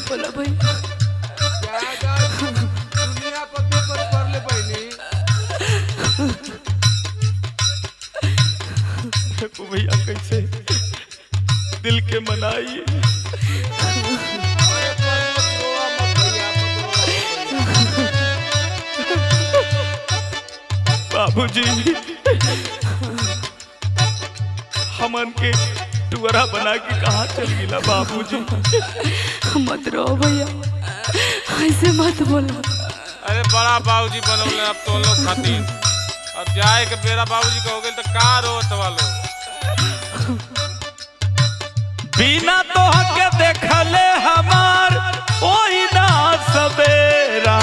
बोला भैया। दुनिया पर पेपर पढ़ ले बहनी। देखो भैया कैसे दिल के मनाई। बाबूजी हमन के टुअरा बना के कहाँ चल गिला बाबूजी। मत रो भैया ऐसे मत बोलो। अरे बड़ा बाबूजी बनौले अब तो लोग खातिर, अब जाए के बेरा बाबूजी कहोगे तो का रोत वालो। बिना तोह के देखले हमार ओही ना सवेरा,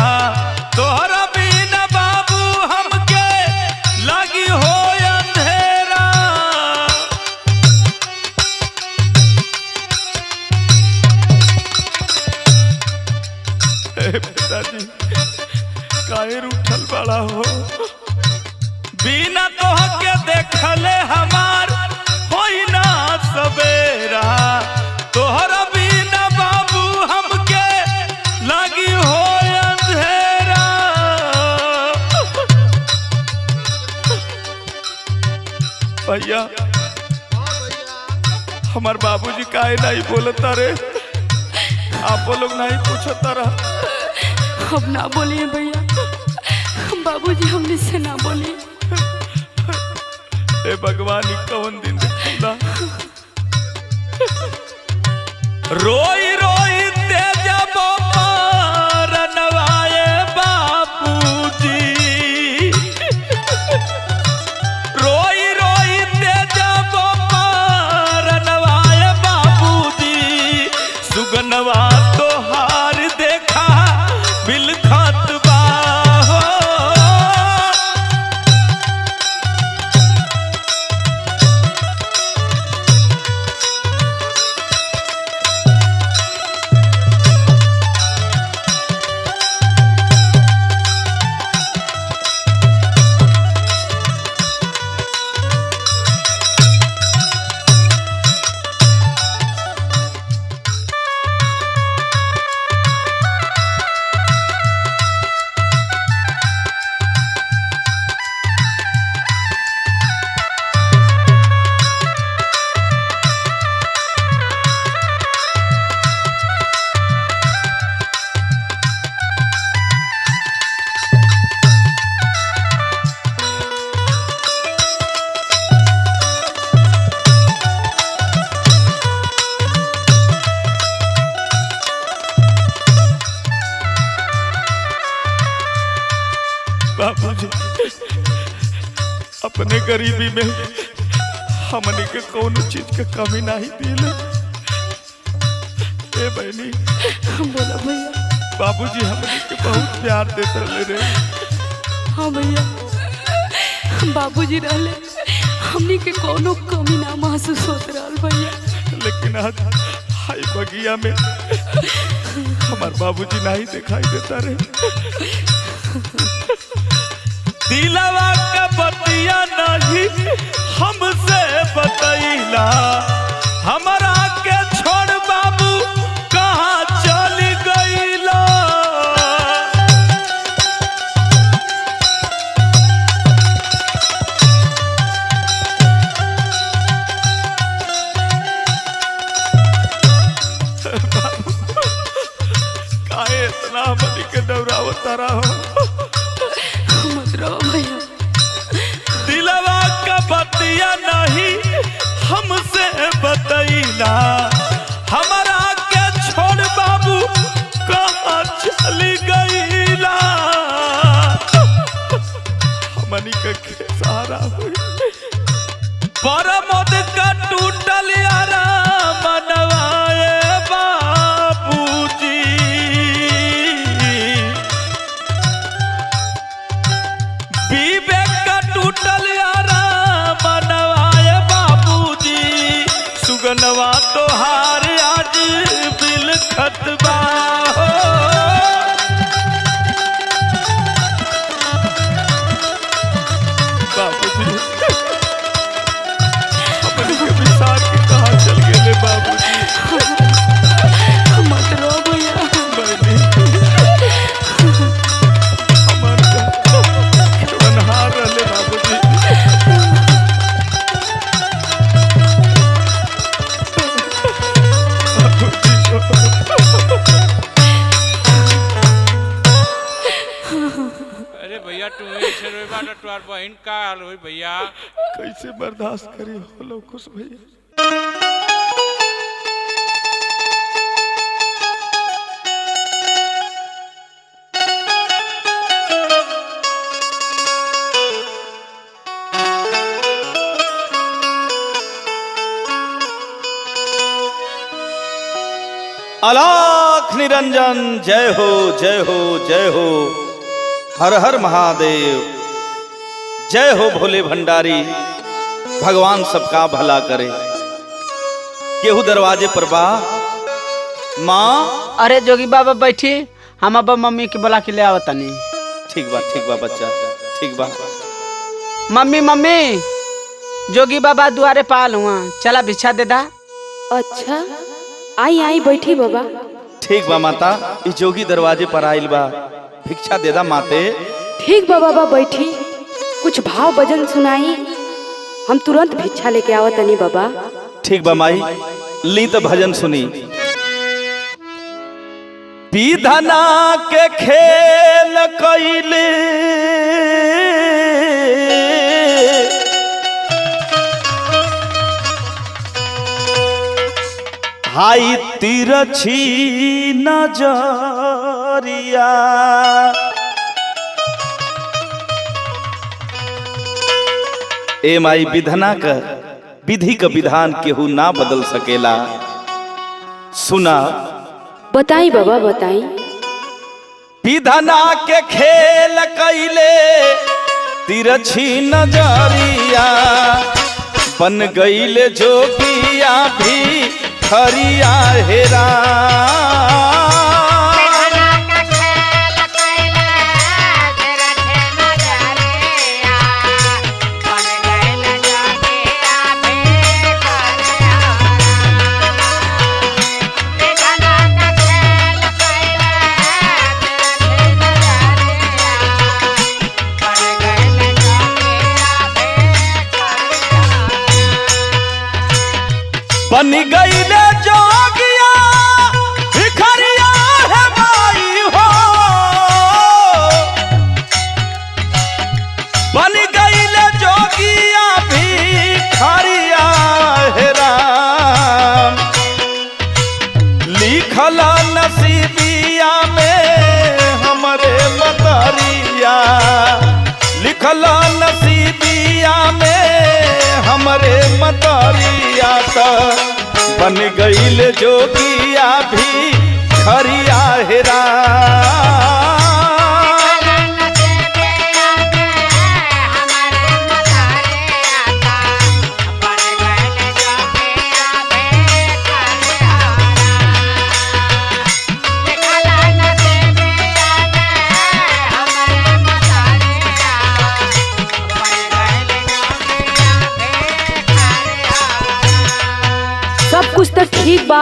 तोहरा बिना बाबू हमके लगी हो अंधेरा। पिताजी काहे रूठल बड़ा हो? बिना तोह के देखले हमार होई ना सवेरा, तोहरा बिना बाबू हमके लगी हो अंधेरा। भैया हमार बाबूजी काहे नहीं बोलता रे? आप लोग नहीं पूछता रहा। अब ना बोलिए भैया, बाबूजी हमने से ना बोलिए। ए भगवान कौन दिन देखला रोई रोई तेजब रनवाए बापूजी, रोई रोई तेजब रनवाए बापूजी, सुगनवा तो हार देखा बिलखत बा हो। बाबूजी अपने गरीबी में हमने के कौन चीज के कमी नहीं दिले। ए बहनी बोला भैया। बाबूजी हमने के बहुत प्यार देते रहे। हाँ भैया, बाबूजी रहले हमनी के कोनो कमी ना महसूस होत रहल भैया। लेकिन आज हाई बगिया में हमार बाबूजी नहीं दिखाई देता रहे। दिलवा का बतिया नहीं हमसे बतैला, हमरा के छोड़ बाबू कहाँ चल गईला। काहे इतना हमनी के डरावता रहो। मत रो भैया। दिलवा का बतिया नहीं हमसे बतैला, हमारा के छोड़ बाबू कहाँ चली गईला। हमनी के सहारा हुई परमोद का टूटल यारा मनवाए बाबूजी, विवेक का टूटल यारा मनवाए बाबूजी, सुगनवा तो हार आज बिलखत बा हो। बाबूजी अपने के विसार के कहाँ चल गए बाबूजी। मत रो भैया। हार रहे बाबूजी। अरे भैया तू ऐसे रोई बाटा तुहार बहन का हाल होई भैया। कैसे बर्दाश्त करी हो खुश भैया। अलाख निरंजन जय हो जय हो जय हो। हर हर महादेव। जय हो भोले भंडारी। भगवान सबका भला करे। केहू दरवाजे पर बा। माँ। अरे जोगी बाबा बैठी, हम अब मम्मी के बुला के ले आवतनी। ठीक बा बच्चा, ठीक बा। मम्मी मम्मी, जोगी बाबा दुआरे पाल हुआ, चला भिक्षा दे दा। अच्छा आई आई बैठी बाबा। ठीक बा माता, इस जोगी दरवाजे पर आइल बा, भिक्षा दे दा माते। ठीक बा बाबा बैठी, कुछ भाव भजन सुनाई, हम तुरंत भिक्षा लेके आवतनी बाबा। ठीक बा माई, ली तो भजन सुनी। विधना के खेल कइले हाई तिरछी नजरिया ए माई विधना का विधि का विधान केहू ना बदल सकेला। सुना बताई बाबा बताई। विधना के खेल कैले तिरछी नजरिया बन गईले जोगिया भी खरिया हेरा। बन गईले जोगिया भिखरिया है माई हो। बन गईले जोगिया भिखरिया है राम। लिखल नसीबिया में हमरे मतरिया लिखल नसीबिया में हमरे मतरिया त बन गईल जोगिया भी खरिया हेरा। सब कुछ तो ठीक बा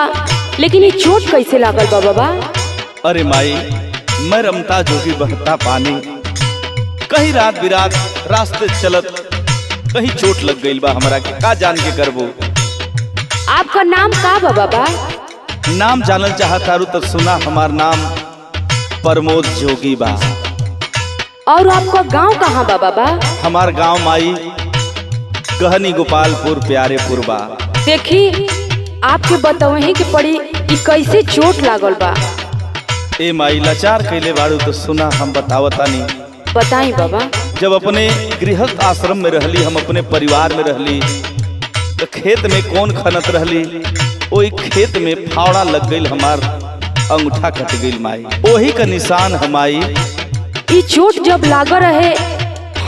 लेकिन ये चोट कैसे लागल बा बाबा? अरे माई मैं रमता जोगी बहता पानी कहीं रात बिरात रास्ते चलत कहीं चोट लग गई बा हमरा के का जान के करबो। आपका नाम का बा बाबा? नाम जानल चाहता रू तो सुना हमार नाम प्रमोद जोगी बा। और आपका गांव कहाँ बा बाबा? हमार गांव माई कहनी गोपालपुर प्यारेपुर बा। देखी आपके बतवही के पड़ी कि कैसे चोट लागल बा। ए माई लाचार कैले बाड़ू तो सुना हम बतावतानी। बताई बाबा। जब अपने गृहस्थ आश्रम में रहली हम अपने परिवार में रहली तो खेत में कौन खनत रहली ओई खेत में फावड़ा लग गई हमार अंगूठा कट गई माई ओही का निशान हमाई। ई चोट जब लाग रहे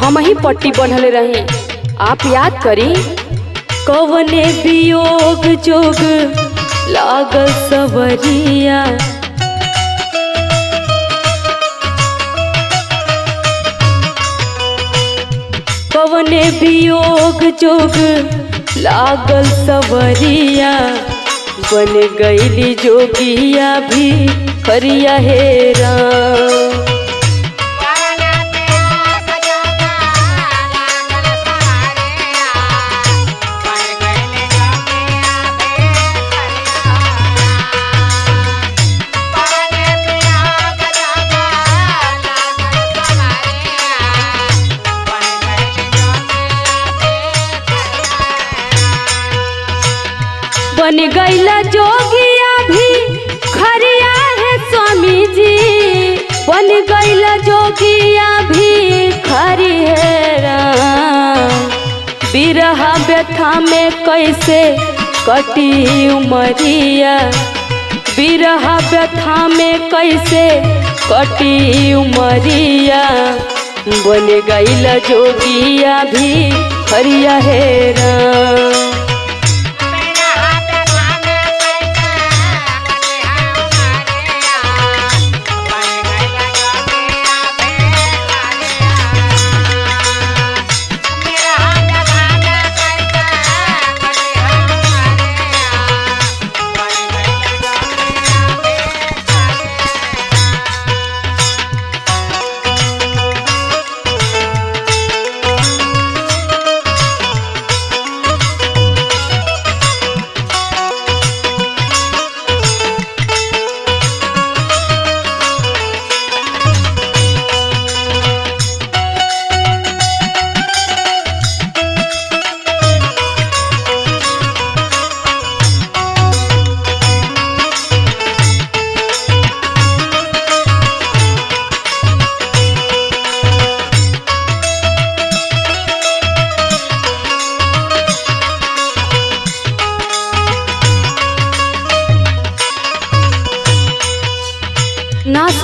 हम ही पट्टी बनले रही। आप याद करी कवने वियोग जोग लागल सवरिया। कवने वियोग जोग लागल सवरिया बन गईली जोगिया भी खरिया हेरा। बन गईला जोगिया भी खरिया है स्वामी जी। बन गईला जोगिया भी खरी है राम। बिरहा व्यथा में कैसे कटी उमरिया। बिरहा व्यथा में कैसे कटी उमरिया। बन गईला जोगिया भी खरिया है राम।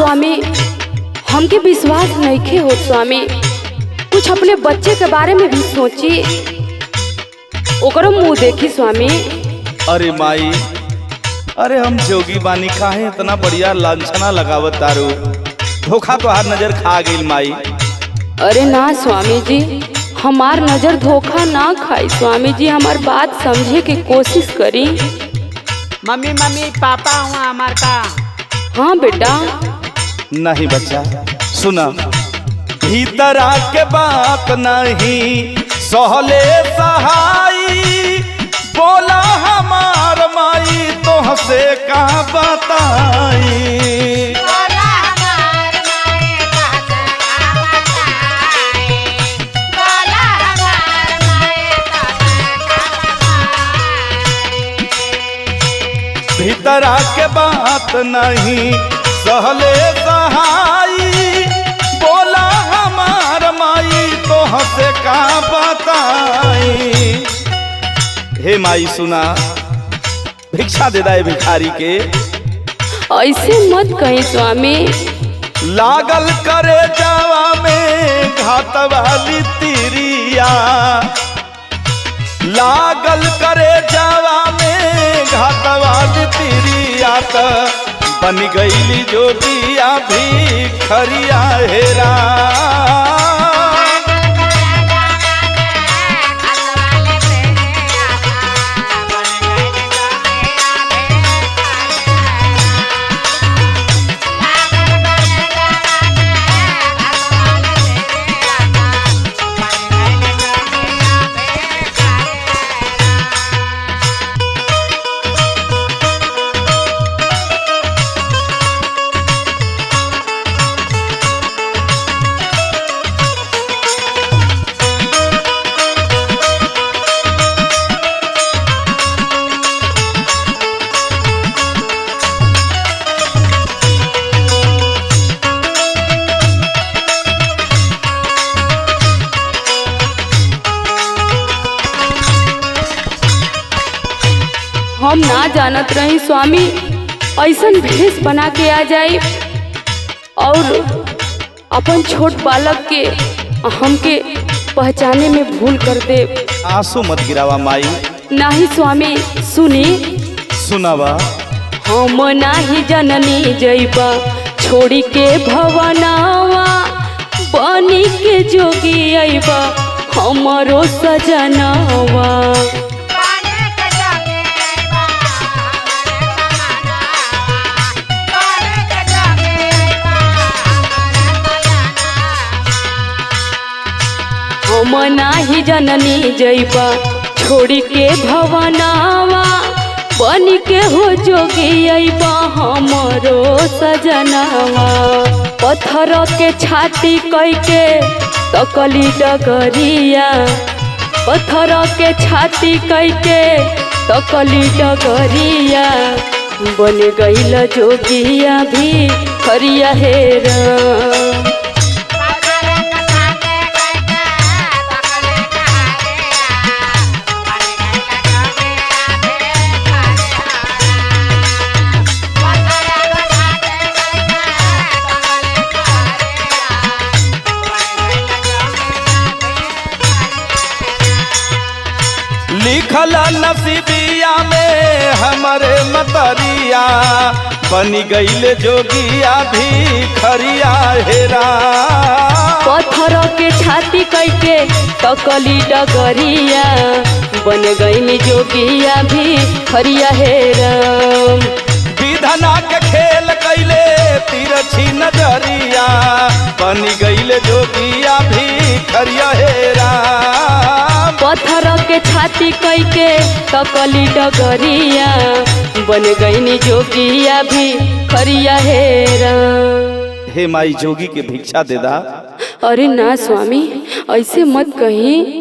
स्वामी, हमके विश्वास नइखे हो स्वामी। कुछ अपने बच्चे के बारे में भी सोची, ओकरो मुंह देखी स्वामी। अरे माई, अरे हम जोगी बानी, काहे इतना बढ़िया लांछना लगावत तारू? धोखा तो हर नजर खा गई माई। अरे ना स्वामी जी, हमार नजर धोखा ना खाई स्वामी जी, हमार बात समझे की कोशिश करी। मम्मी मम्मी पापा हुआ हमार का। हाँ बेटा। नहीं बच्चा, सुना, भीतर आके बात नहीं सहले सहाई, बोला हमार माई तो हसे का बताई। भीतर आके बात नहीं सहले सहाई, बोला हमार माई तो हसे का बताई। हे माई सुना, भिक्षा दे दाए भिखारी के। ऐसे मत कहीं स्वामी। लागल करे जावा में घात वाली तिरिया, लागल करे जावा में घात वाली तिरिया, त बन गईली जोगिया भी खरिया हेरा। हम ना जानत रही स्वामी, ऐसन भेष बना के आ जाए और अपन छोट बालक के हमके पहचाने में भूल कर दे। आंसू मत गिरावा माई। नहीं स्वामी, सुनी। सुनावा। हम नाही जननी जइबा छोड़ी के भवनावा, बनी के जोगी अइबा हमरो सजनावा। हम नाही जननी जइबा छोड़ी के भवनावा, बन के हो जोगी अइबा हमरो सजनावा। पत्थर के छाती कई के तकली डगरिया, पत्थर के छाती कई के तकली डगरिया, बन गईल जोगिया भी खरिया हेरा। लिखल नसीबिया में हमारे मतरिया, बनी गईल जोगिया भी खरिया हेरा। पत्थर के छाती कई के तकली डगरिया, बन गईल जोगिया भी खरिया हेरा। विधना के खेल कैले तिरछी नजरिया, बनी गईल जोगिया भी खरिया हेरा। पत्थर के छाती कई के तकली डगरिया, बन गईनी जोगिया भी खरिया हेरा। हे माई, जोगी के भिक्षा दे दा। अरे ना स्वामी, ऐसे मत कहीं।